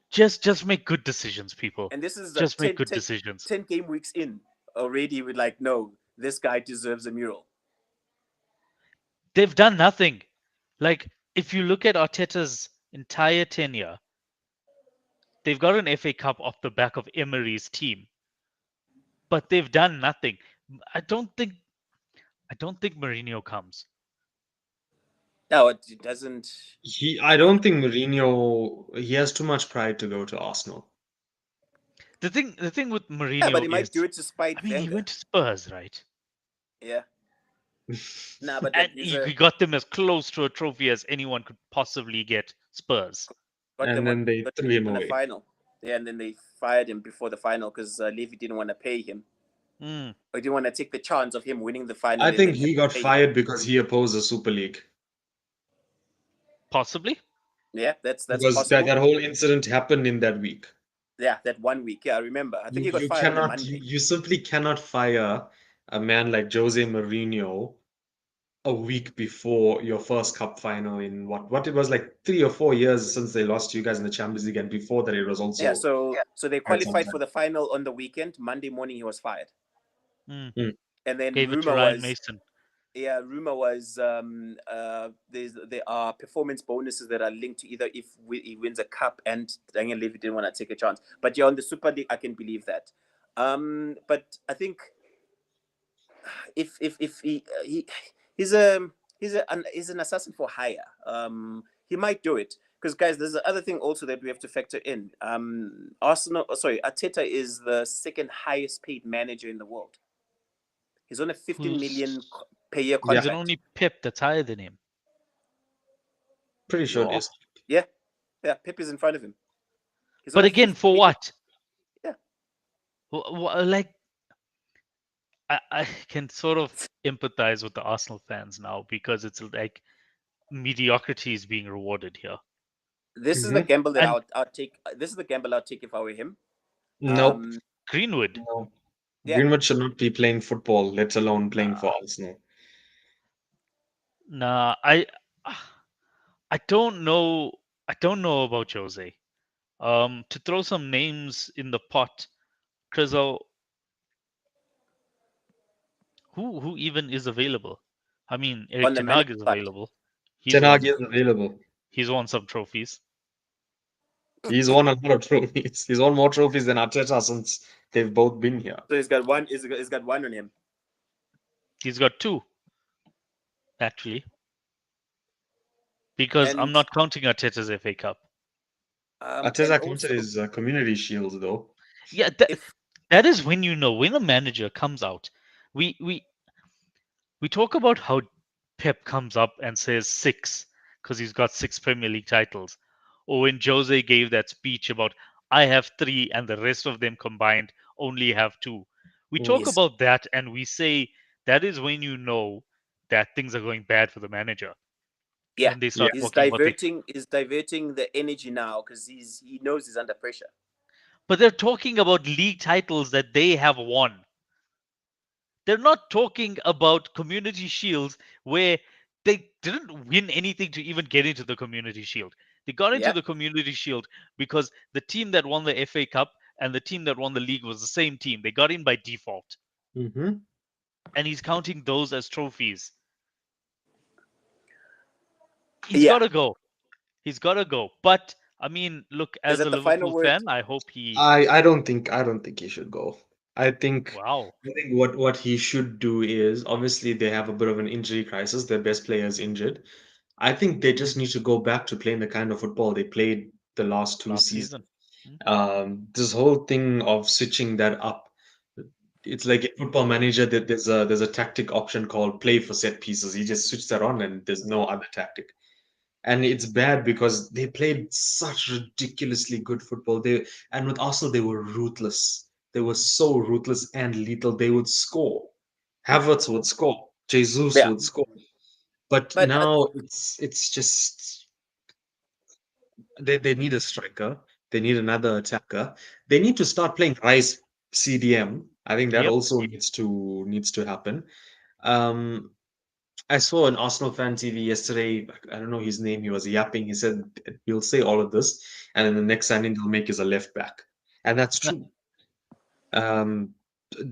[SPEAKER 2] just make good decisions, people.
[SPEAKER 1] And this is
[SPEAKER 2] Just make good decisions.
[SPEAKER 1] 10 game weeks in already. With like, no, this guy deserves a mural.
[SPEAKER 2] They've done nothing. Like, if you look at Arteta's entire tenure, they've got an FA Cup off the back of Emery's team, but they've done nothing. I don't think I don't think Mourinho comes.
[SPEAKER 1] No, it doesn't.
[SPEAKER 3] I don't think Mourinho, he has too much pride to go to Arsenal.
[SPEAKER 2] The thing with
[SPEAKER 1] Yeah, but
[SPEAKER 2] Mourinho
[SPEAKER 1] he
[SPEAKER 2] is,
[SPEAKER 1] might do it to
[SPEAKER 2] I
[SPEAKER 1] spite
[SPEAKER 2] mean, he
[SPEAKER 1] Wenger.
[SPEAKER 2] went to Spurs, right?
[SPEAKER 1] Yeah. Nah, but
[SPEAKER 2] And
[SPEAKER 1] he's
[SPEAKER 2] he got them as close to a trophy as anyone could possibly get. Spurs.
[SPEAKER 1] got
[SPEAKER 3] And
[SPEAKER 1] them on
[SPEAKER 3] then they
[SPEAKER 1] got
[SPEAKER 3] threw him
[SPEAKER 1] them on a
[SPEAKER 3] away.
[SPEAKER 1] final. Yeah, and then they fired him before the final because Levy didn't want to pay him.
[SPEAKER 2] Mm,
[SPEAKER 1] Or didn't want to take the chance of him winning the final
[SPEAKER 3] I
[SPEAKER 1] and
[SPEAKER 3] think
[SPEAKER 1] then have
[SPEAKER 3] he
[SPEAKER 1] to
[SPEAKER 3] got
[SPEAKER 1] pay him.
[SPEAKER 3] fired because he opposed the Super League.
[SPEAKER 2] possibly.
[SPEAKER 1] Yeah, that's
[SPEAKER 3] Because that,
[SPEAKER 1] possible.
[SPEAKER 3] that whole incident happened in that week.
[SPEAKER 1] Yeah, that 1 week. Yeah, I remember. I think
[SPEAKER 3] You
[SPEAKER 1] he got
[SPEAKER 3] you
[SPEAKER 1] fired on a
[SPEAKER 3] cannot you,
[SPEAKER 1] Monday.
[SPEAKER 3] you simply cannot fire a man like Jose Mourinho a week before your first cup final in what it was like 3 or 4 years since they lost to you guys in the Champions League, and before that it was
[SPEAKER 1] Yeah,
[SPEAKER 3] also
[SPEAKER 1] so they
[SPEAKER 3] quite some
[SPEAKER 1] qualified for
[SPEAKER 3] time.
[SPEAKER 1] the final on the weekend. Monday morning he was fired.
[SPEAKER 2] Mm,
[SPEAKER 3] Mm.
[SPEAKER 1] And then
[SPEAKER 2] gave it to Ryan Mason.
[SPEAKER 1] rumor was there are performance bonuses that are linked to either if he wins a cup, and Daniel Levy didn't want to take a chance. But yeah, on the Super League I can believe that. But I think if he's a he's an assassin for hire. He might do it because guys, there's the other thing also that we have to factor in. Arteta is the second highest paid manager in the world. He's on a 15 million
[SPEAKER 2] Who's
[SPEAKER 1] per year
[SPEAKER 3] Yeah,
[SPEAKER 2] is it
[SPEAKER 1] contract.
[SPEAKER 2] only Pep that's higher than him?
[SPEAKER 3] pretty sure it
[SPEAKER 1] No,
[SPEAKER 3] is.
[SPEAKER 1] yeah, yeah. Pep is in front of him. He's on
[SPEAKER 2] But
[SPEAKER 1] a
[SPEAKER 2] again,
[SPEAKER 1] 50
[SPEAKER 2] for
[SPEAKER 1] million.
[SPEAKER 2] what?
[SPEAKER 1] Yeah,
[SPEAKER 2] Like, I can sort of empathize with the Arsenal fans now because it's like mediocrity is being rewarded here.
[SPEAKER 1] this is the
[SPEAKER 3] Hmm.
[SPEAKER 1] gamble that
[SPEAKER 2] And
[SPEAKER 1] I'll take. This is the gamble I'll take if I were him.
[SPEAKER 3] Nope.
[SPEAKER 1] Um,
[SPEAKER 2] Greenwood,
[SPEAKER 3] No.
[SPEAKER 1] yeah,
[SPEAKER 3] Greenwood should not be playing football, let alone playing for
[SPEAKER 2] nah,
[SPEAKER 3] Arsenal.
[SPEAKER 2] nah, I don't know. I don't know about Jose. To throw some names in the pot, Crizo, who even is available? I mean, Eric
[SPEAKER 1] on the
[SPEAKER 2] Ten
[SPEAKER 1] manager
[SPEAKER 2] Hag is
[SPEAKER 1] side.
[SPEAKER 2] available. He's
[SPEAKER 3] Ten
[SPEAKER 2] won
[SPEAKER 3] Hag
[SPEAKER 2] some
[SPEAKER 3] is available.
[SPEAKER 2] he's won some trophies.
[SPEAKER 3] He's won a lot of trophies. He's won more trophies than Arteta since they've both been here.
[SPEAKER 1] So he's got one. He's got one on him.
[SPEAKER 2] He's got two, actually, because I'm
[SPEAKER 1] And
[SPEAKER 2] not counting Arteta's FA Cup.
[SPEAKER 1] and
[SPEAKER 3] Arteta counted
[SPEAKER 1] also
[SPEAKER 3] his community shields though.
[SPEAKER 2] Yeah,
[SPEAKER 1] if
[SPEAKER 2] that is when you know when a manager comes out. We we we talk about how Pep comes up and says six because he's got six Premier League titles, or when Jose gave that speech about I have three and the rest of them combined only have two. We talk
[SPEAKER 3] Mm.
[SPEAKER 1] he's
[SPEAKER 2] about that and we say that is when you know that things are going bad for the manager
[SPEAKER 1] yeah,
[SPEAKER 2] when they
[SPEAKER 3] Yeah.
[SPEAKER 2] start talking about the.
[SPEAKER 1] he's diverting the energy now because he knows he's under pressure.
[SPEAKER 2] But they're talking about league titles that they have won. They're not talking about community shields where they didn't win anything to even get into the community shield. They got into
[SPEAKER 1] Yeah,
[SPEAKER 2] the community shield because the team that won the FA Cup and the team that won the league was the same team. They got in by default.
[SPEAKER 3] Hmm.
[SPEAKER 2] And he's counting those as trophies. He's got
[SPEAKER 1] yeah.
[SPEAKER 2] to go. He's got to go. But I mean, look,
[SPEAKER 1] Is
[SPEAKER 2] as a
[SPEAKER 1] that the final
[SPEAKER 2] Liverpool
[SPEAKER 1] word?
[SPEAKER 2] fan, I hope he.
[SPEAKER 3] I don't think he should go. I think
[SPEAKER 2] Wow.
[SPEAKER 3] I think what he should do is, obviously they have a bit of an injury crisis. Their best player is injured. I think they just need to go back to playing the kind of football they played the last two
[SPEAKER 2] Last
[SPEAKER 3] seasons.
[SPEAKER 2] season. Hmm?
[SPEAKER 3] This whole thing of switching that up, it's like in Football Manager that there's a tactic option called play for set pieces. You just switch that on and there's no other tactic. And it's bad because they played such ridiculously good football. And with Arsenal, they were ruthless. They were so ruthless and lethal. They would score. Havertz would score. Jesus
[SPEAKER 1] Yeah,
[SPEAKER 3] would score. But
[SPEAKER 1] but
[SPEAKER 3] now it's just they need a striker. They need another attacker. They need to start playing Rice CDM. I think that
[SPEAKER 2] Yep.
[SPEAKER 3] also needs to happen. Um, I saw an Arsenal fan TV yesterday. I don't know his name. He was yapping. He said he'll say all of this, and then the next signing they'll make is a left back, and that's true. Um,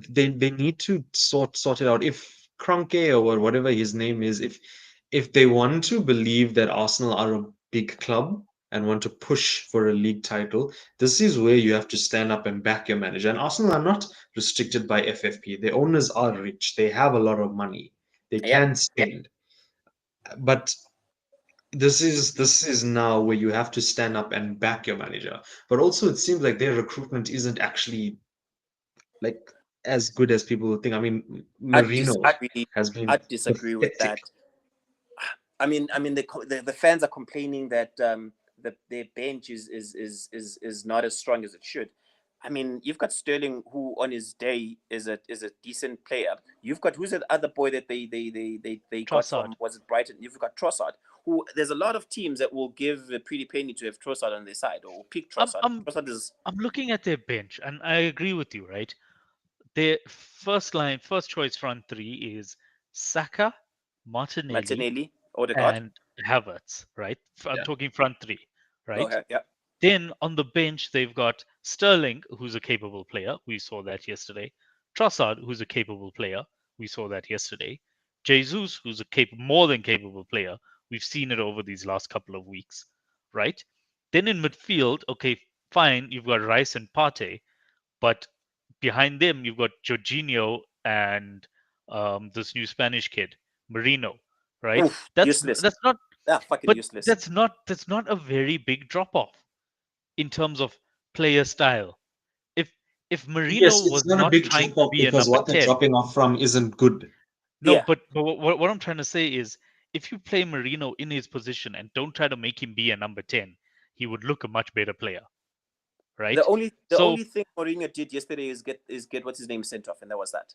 [SPEAKER 3] they need to sort it out. If Kroenke or whatever his name is, if they want to believe that Arsenal are a big club and want to push for a league title, this is where you have to stand up and back your manager. And Arsenal are not restricted by FFP. The owners are rich. They have a lot of money. They
[SPEAKER 1] yeah,
[SPEAKER 3] can spend. But this is now where you have to stand up and back your manager. But also, it seems like their recruitment isn't actually like as good as people would think. I mean,
[SPEAKER 1] I
[SPEAKER 3] Marino
[SPEAKER 1] disagree.
[SPEAKER 3] has
[SPEAKER 1] I
[SPEAKER 3] been
[SPEAKER 1] disagree with
[SPEAKER 3] pathetic.
[SPEAKER 1] that. I mean, the fans are complaining that their bench is not as strong as it should. I mean, you've got Sterling, who on his day is a decent player. You've got who's the other boy that they got
[SPEAKER 2] Trossard.
[SPEAKER 1] from, was it Brighton? You've got Trossard, who there's a lot of teams that will give a pretty penny to have Trossard on their side or pick
[SPEAKER 2] I'm
[SPEAKER 1] Trossard.
[SPEAKER 2] I'm
[SPEAKER 1] Trossard is
[SPEAKER 2] I'm looking at their bench, and I agree with you, right? Their first line, first choice front three is Saka, Martinelli,
[SPEAKER 1] Martinelli, Odegaard.
[SPEAKER 2] and Havertz, right? I'm
[SPEAKER 3] Yeah.
[SPEAKER 2] talking front three, right?
[SPEAKER 1] Okay, yeah.
[SPEAKER 2] Then on the bench, they've got Sterling, who's a capable player. We saw that yesterday. Trossard, who's a capable player. We saw that yesterday. Jesus, who's a more than capable player. We've seen it over these last couple of weeks, right? Then in midfield, okay, fine, you've got Rice and Partey, but behind them you've got Jorginho and this new Spanish kid, Marino, right?
[SPEAKER 1] Oof,
[SPEAKER 2] That's
[SPEAKER 1] useless.
[SPEAKER 2] that's not,
[SPEAKER 1] Fucking
[SPEAKER 2] but
[SPEAKER 1] useless.
[SPEAKER 2] that's not a very big drop off in terms of player style. If if Marino
[SPEAKER 3] Yes,
[SPEAKER 2] was
[SPEAKER 3] it's not a
[SPEAKER 2] not
[SPEAKER 3] big
[SPEAKER 2] trying
[SPEAKER 3] drop
[SPEAKER 2] to
[SPEAKER 3] off
[SPEAKER 2] be a
[SPEAKER 3] because
[SPEAKER 2] number
[SPEAKER 3] what they're
[SPEAKER 2] 10,
[SPEAKER 3] dropping off from isn't good.
[SPEAKER 2] no,
[SPEAKER 1] Yeah,
[SPEAKER 2] but what I'm trying to say is if you play Marino in his position and don't try to make him be a number 10, he would look a much better player,
[SPEAKER 1] the
[SPEAKER 2] right? So
[SPEAKER 1] only thing Mourinho did yesterday is get what's his name sent off, and that was that.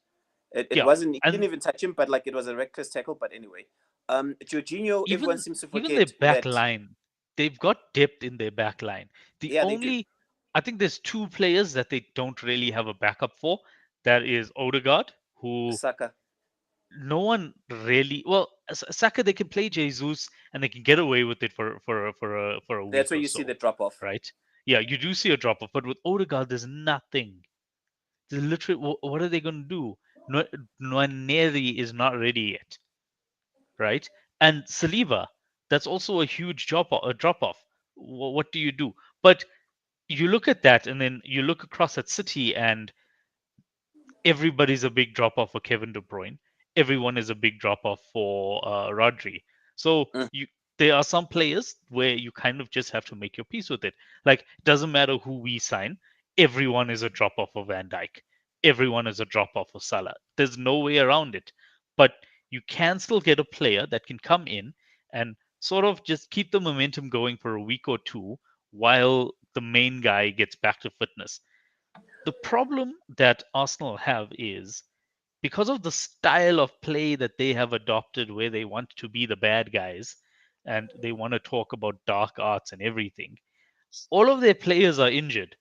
[SPEAKER 1] It
[SPEAKER 2] yeah,
[SPEAKER 1] wasn't, he didn't
[SPEAKER 2] and
[SPEAKER 1] even touch him, but like it was a reckless tackle. But anyway, Jorginho, everyone
[SPEAKER 2] even
[SPEAKER 1] seems to
[SPEAKER 2] even their
[SPEAKER 1] forget
[SPEAKER 2] back
[SPEAKER 1] that.
[SPEAKER 2] line, they've got depth in their back line. The
[SPEAKER 1] Yeah, they do.
[SPEAKER 2] only, I think there's two players that they don't really have a backup for. That is Odegaard, who
[SPEAKER 1] Saka.
[SPEAKER 2] no one really, well, Saka, they can play Jesus and they can get away with it for a
[SPEAKER 1] That's
[SPEAKER 2] week
[SPEAKER 1] where
[SPEAKER 2] or
[SPEAKER 1] you see
[SPEAKER 2] so,
[SPEAKER 1] the drop off.
[SPEAKER 2] right? Yeah, you do see a drop off, but with Odegaard there's nothing. There's literally, what are they going to do? No, Nwaneri is not ready yet, right? And Saliba, that's also a huge drop off. What do you do? But you look at that and then you look across at City and everybody's a big drop off for Kevin De Bruyne. Everyone is a big drop off for Rodri. So
[SPEAKER 1] Mm.
[SPEAKER 2] there are some players where you kind of just have to make your peace with it. Like it doesn't matter who we sign, everyone is a drop off for Van Dijk. Everyone is a drop off for Salah. There's no way around it. But you can still get a player that can come in and sort of just keep the momentum going for a week or two while the main guy gets back to fitness. The problem that Arsenal have is because of the style of play that they have adopted, where they want to be the bad guys and they want to talk about dark arts and everything, all of their players are injured.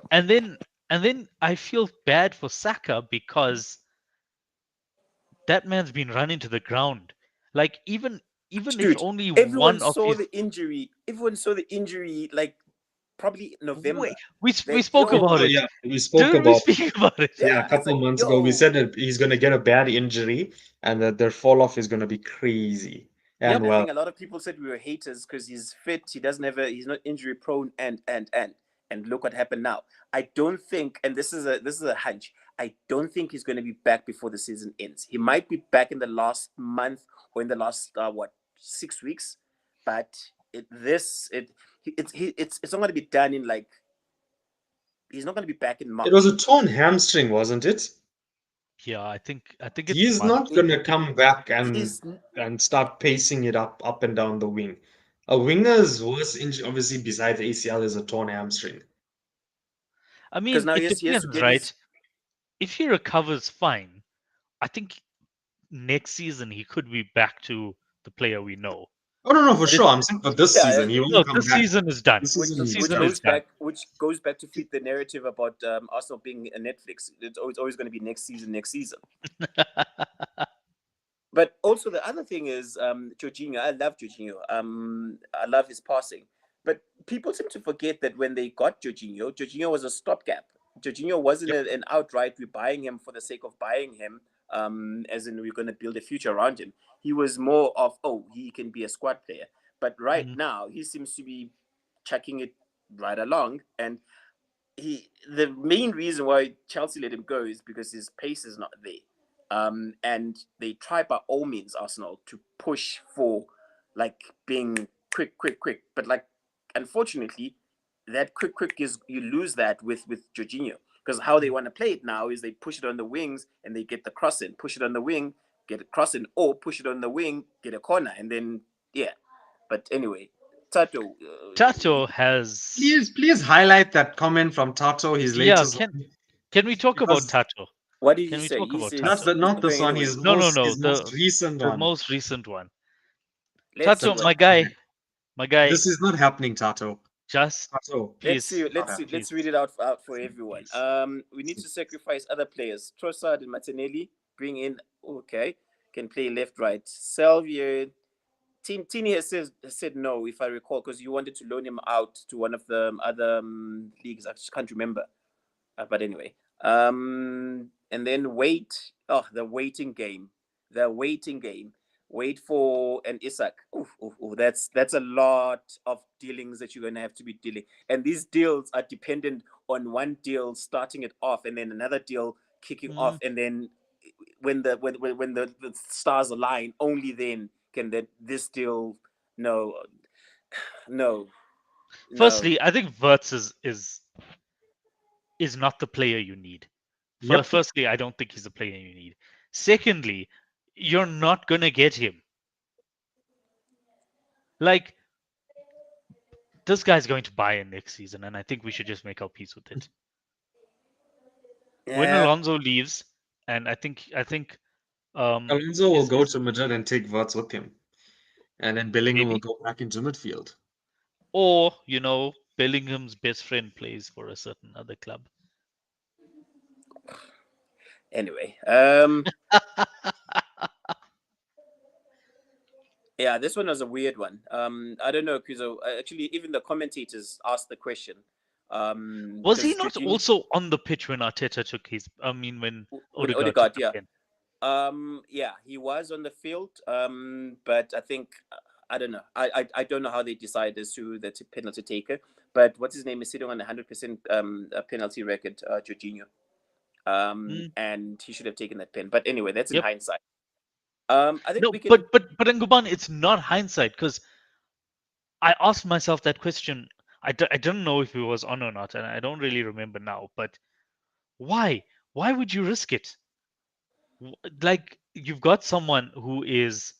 [SPEAKER 2] And then I feel bad for Saka because that man's been run into the ground. Like even if
[SPEAKER 1] Dude,
[SPEAKER 2] only
[SPEAKER 1] everyone
[SPEAKER 2] one of
[SPEAKER 1] saw
[SPEAKER 2] his,
[SPEAKER 1] the injury. Everyone saw the injury like probably
[SPEAKER 2] wait,
[SPEAKER 1] November.
[SPEAKER 2] we
[SPEAKER 1] That
[SPEAKER 2] spoke
[SPEAKER 1] yo,
[SPEAKER 2] about
[SPEAKER 3] Oh
[SPEAKER 2] it.
[SPEAKER 3] yeah, we spoke
[SPEAKER 2] Didn't we
[SPEAKER 3] about
[SPEAKER 2] speak about it?
[SPEAKER 3] yeah a
[SPEAKER 1] yeah, it's
[SPEAKER 3] couple
[SPEAKER 1] like
[SPEAKER 3] months ago. We
[SPEAKER 1] yo.
[SPEAKER 3] said that he's gonna get a bad injury and that their fall off is gonna be crazy.
[SPEAKER 1] Yeah,
[SPEAKER 3] And
[SPEAKER 1] I
[SPEAKER 3] well,
[SPEAKER 1] think a lot of people said we were haters because he's fit, he doesn't have a, he's not injury prone, and look what happened now. I don't think, and this is a hunch. I don't think he's going to be back before the season ends. He might be back in the last month or in the last 6 weeks, but it's not going to be done in like, he's not going to be back in
[SPEAKER 3] it was
[SPEAKER 1] March.
[SPEAKER 3] a torn hamstring, wasn't it?
[SPEAKER 2] Yeah, I think it's
[SPEAKER 3] He's not
[SPEAKER 2] months.
[SPEAKER 3] gonna come back
[SPEAKER 1] He's
[SPEAKER 3] and start pacing it up and down the wing. A winger's worst injury, obviously, besides ACL, is a torn hamstring.
[SPEAKER 2] I
[SPEAKER 1] because
[SPEAKER 2] mean,
[SPEAKER 1] now
[SPEAKER 2] it
[SPEAKER 1] he has to
[SPEAKER 2] depends,
[SPEAKER 1] get
[SPEAKER 2] right?
[SPEAKER 1] his.
[SPEAKER 2] If he recovers fine, I think next season he could be back to the player we know.
[SPEAKER 3] Oh no, for
[SPEAKER 2] But if
[SPEAKER 3] sure. I'm saying for this
[SPEAKER 1] Yeah,
[SPEAKER 3] season, he
[SPEAKER 2] no,
[SPEAKER 3] won't come
[SPEAKER 2] this
[SPEAKER 3] back.
[SPEAKER 2] season is done.
[SPEAKER 3] This
[SPEAKER 1] which
[SPEAKER 3] season
[SPEAKER 2] The
[SPEAKER 3] he's
[SPEAKER 1] which
[SPEAKER 2] season
[SPEAKER 3] done.
[SPEAKER 2] is
[SPEAKER 1] goes
[SPEAKER 2] done.
[SPEAKER 1] back which goes back to feed the narrative about Arsenal being a Netflix. It's always going to be next season, next season. But also the other thing is Jorginho. I love Jorginho. I love his passing. But people seem to forget that when they got Jorginho, Jorginho was a stopgap. Jorginho wasn't
[SPEAKER 3] Yep.
[SPEAKER 1] an outright we're buying him for the sake of buying him, as in we're going to build a future around him. He was more of, oh, he can be a squad player. But right
[SPEAKER 2] Mm.
[SPEAKER 1] now, he seems to be chucking it right along. And the main reason why Chelsea let him go is because his pace is not there. And they try by all means, Arsenal, to push for like being quick, quick, quick. But like, unfortunately, that quick, quick is you lose that with Jorginho, because how they want to play it now is they push it on the wings and they get the cross in, push it on the wing, get a cross in, or push it on the wing, get a corner, and then yeah. But anyway, Tato,
[SPEAKER 2] Tato has.
[SPEAKER 3] Please highlight that comment from Tato, his
[SPEAKER 2] Yeah,
[SPEAKER 3] latest one,
[SPEAKER 2] can we talk about
[SPEAKER 3] because
[SPEAKER 2] Tato?
[SPEAKER 1] what did he
[SPEAKER 2] Can we
[SPEAKER 1] say?
[SPEAKER 2] talk
[SPEAKER 1] He's
[SPEAKER 2] about
[SPEAKER 1] he's,
[SPEAKER 2] Tato?
[SPEAKER 1] he's
[SPEAKER 3] not
[SPEAKER 1] not
[SPEAKER 3] this
[SPEAKER 1] going
[SPEAKER 3] one,
[SPEAKER 1] anywhere.
[SPEAKER 2] No.
[SPEAKER 3] his most recent
[SPEAKER 2] The
[SPEAKER 3] one.
[SPEAKER 2] most recent one.
[SPEAKER 1] Let's see
[SPEAKER 2] Tato,
[SPEAKER 1] what.
[SPEAKER 2] my guy,
[SPEAKER 3] This is not happening, Tato.
[SPEAKER 2] just
[SPEAKER 3] Tato,
[SPEAKER 1] Let's
[SPEAKER 2] please,
[SPEAKER 1] see.
[SPEAKER 3] not
[SPEAKER 1] Let's see.
[SPEAKER 3] happening.
[SPEAKER 2] please,
[SPEAKER 1] Let's read it out for everyone.
[SPEAKER 2] please.
[SPEAKER 1] We need to sacrifice other players. Trossard and Martinelli. Bring in. Okay, can play left, right. Salvio. Tini has said no, if I recall, because you wanted to loan him out to one of the other leagues. I just can't remember. But anyway, and then wait. Oh, the waiting game. The waiting game. Wait for an Isak. Oof, oof, oof. That's a lot of dealings that you're gonna have to be dealing. And these deals are dependent on one deal starting it off, and then another deal kicking off,
[SPEAKER 2] Mm.
[SPEAKER 1] and then when the stars align, only then can that this deal. No, no, no.
[SPEAKER 2] Firstly, I think Verts is not the player you need.
[SPEAKER 3] Yep.
[SPEAKER 2] Firstly, I don't think he's the player you need. Secondly, you're not gonna get him. Like, this guy's going to buy in next season, and I think we should just make our peace with it. When
[SPEAKER 1] Yeah,
[SPEAKER 2] Alonso leaves, and I think
[SPEAKER 3] Alonso will go
[SPEAKER 2] is
[SPEAKER 3] to Madrid and take Verts with him. And then Bellingham will
[SPEAKER 2] maybe,
[SPEAKER 3] go back into midfield.
[SPEAKER 2] or Bellingham's best friend plays for a certain other club.
[SPEAKER 1] anyway, yeah, this one was a weird one. I don't know, because actually even the commentators asked the question.
[SPEAKER 2] Was he
[SPEAKER 1] Because
[SPEAKER 2] not
[SPEAKER 1] Jorginho,
[SPEAKER 2] also on the pitch when Arteta took his? I mean, when
[SPEAKER 1] when
[SPEAKER 2] Odegaard took
[SPEAKER 1] Odegaard,
[SPEAKER 2] the
[SPEAKER 1] yeah,
[SPEAKER 2] pen.
[SPEAKER 1] yeah, he was on the field. But I think I don't know. I don't know how they decide as to the penalty taker. But what's his name is sitting on 100% penalty record, Jorginho.
[SPEAKER 2] Mm,
[SPEAKER 1] And he should have taken that pen. But anyway, that's in
[SPEAKER 2] yep.
[SPEAKER 1] hindsight. I think
[SPEAKER 2] No,
[SPEAKER 1] we can.
[SPEAKER 2] but Nguban, it's not hindsight because I asked myself that question. I don't know if he was on or not, and I don't really remember now. But why? Why would you risk it? Like, you've got someone who is,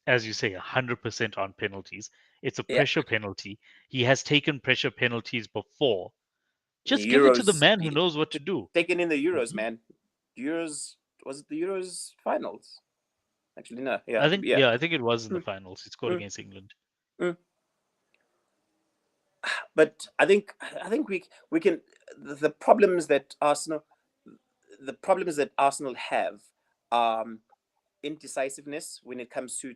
[SPEAKER 2] as you say, 100% on penalties. It's a
[SPEAKER 1] Yeah,
[SPEAKER 2] pressure penalty. He has taken pressure penalties before. Just give it to the
[SPEAKER 1] Euros.
[SPEAKER 2] man who knows what to do.
[SPEAKER 1] Taken in the Euros,
[SPEAKER 2] Mhm.
[SPEAKER 1] man. Euros, was it the Euros finals? Actually, no. Yeah,
[SPEAKER 2] I think,
[SPEAKER 1] yeah.
[SPEAKER 2] yeah, I think it was in the
[SPEAKER 1] Mm,
[SPEAKER 2] finals. He scored
[SPEAKER 1] mm,
[SPEAKER 2] against England.
[SPEAKER 1] mm. But I think we can. The problems that Arsenal have, um, indecisiveness when it comes to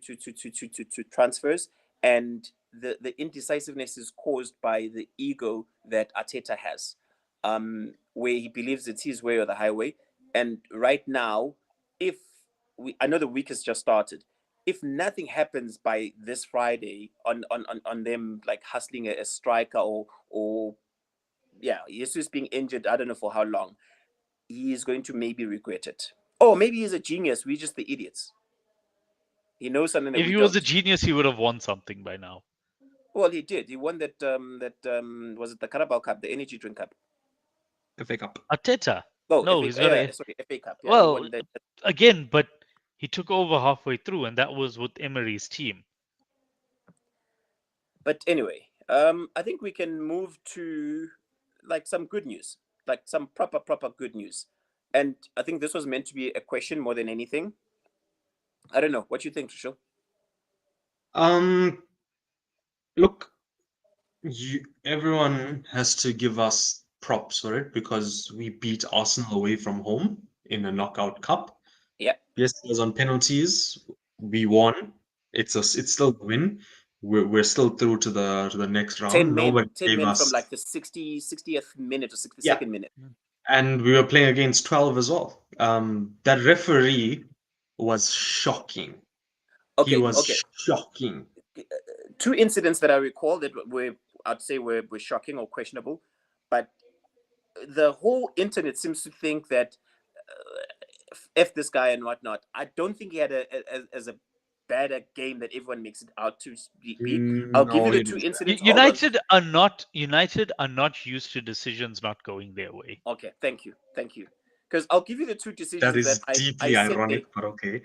[SPEAKER 1] transfers, and the indecisiveness is caused by the ego that Arteta has, where he believes it's his way or the highway. And right now, if I know the week has just started, if nothing happens by this Friday on them like hustling a striker, or yeah, Jesus being injured, I don't know for how long, he is going to maybe regret it. Or maybe he's a genius. We're just the idiots. He knows something that
[SPEAKER 2] If
[SPEAKER 1] we
[SPEAKER 2] he was a
[SPEAKER 1] don't.
[SPEAKER 2] genius, he would have won something by now.
[SPEAKER 1] Well, he did. He won that was it the Carabao Cup, the Energy Drink Cup.
[SPEAKER 3] FA Cup.
[SPEAKER 2] Arteta,
[SPEAKER 1] Oh,
[SPEAKER 2] No, he's got a
[SPEAKER 1] sorry, FA Cup. Yeah, he
[SPEAKER 2] well
[SPEAKER 1] won the.
[SPEAKER 2] again, but he took over halfway through, and that was with Emery's team.
[SPEAKER 1] But anyway, I think we can move to like some good news, like some proper good news. And I think this was meant to be a question more than anything. I don't know. What you think, Trishul?
[SPEAKER 3] Um, look, everyone has to give us props for it because we beat Arsenal away from home in a knockout cup.
[SPEAKER 1] Yeah,
[SPEAKER 3] Yes, it was on penalties. We won. It's still a win. We're still through to the next round. Nobody
[SPEAKER 1] 10
[SPEAKER 3] gave
[SPEAKER 1] men from
[SPEAKER 3] us,
[SPEAKER 1] like the 60th minute or
[SPEAKER 3] yeah,
[SPEAKER 1] 62nd minute.
[SPEAKER 3] and we were playing against 12 as well. That referee was shocking. He
[SPEAKER 1] Okay,
[SPEAKER 3] was
[SPEAKER 1] okay.
[SPEAKER 3] shocking.
[SPEAKER 1] Two incidents that I recall that were, I'd say, were shocking or questionable, but the whole internet seems to think that f this guy and whatnot. I don't think he had as a bad a game that everyone makes it out to be. I'll give
[SPEAKER 3] No,
[SPEAKER 1] you the
[SPEAKER 3] he
[SPEAKER 1] two
[SPEAKER 3] didn't.
[SPEAKER 1] incidents. Hold on.
[SPEAKER 2] United are not used to decisions not going their way.
[SPEAKER 1] Okay, thank you. Because I'll give you the two
[SPEAKER 3] That
[SPEAKER 1] decisions that
[SPEAKER 3] is
[SPEAKER 1] I
[SPEAKER 3] deeply
[SPEAKER 1] said there.
[SPEAKER 3] ironic, but okay.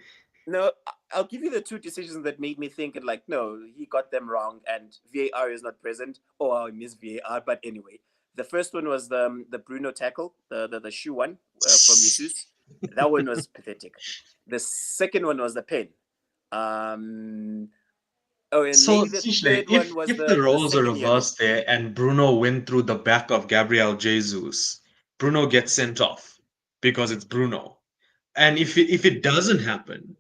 [SPEAKER 1] No, I'll give you the two decisions that made me think, and like, no, he got them wrong, and VAR is not present. Oh, I miss VAR. But anyway, the first one was the Bruno tackle, the shoe one from Jesus. That one was pathetic. The second one was the pen. Um, oh, and
[SPEAKER 3] So,
[SPEAKER 1] maybe the
[SPEAKER 3] Sishle,
[SPEAKER 1] third one was
[SPEAKER 3] if the
[SPEAKER 1] the
[SPEAKER 3] roles are
[SPEAKER 1] second yellow.
[SPEAKER 3] reversed there and Bruno went through the back of Gabriel Jesus, Bruno gets sent off because it's Bruno. And if it doesn't happen,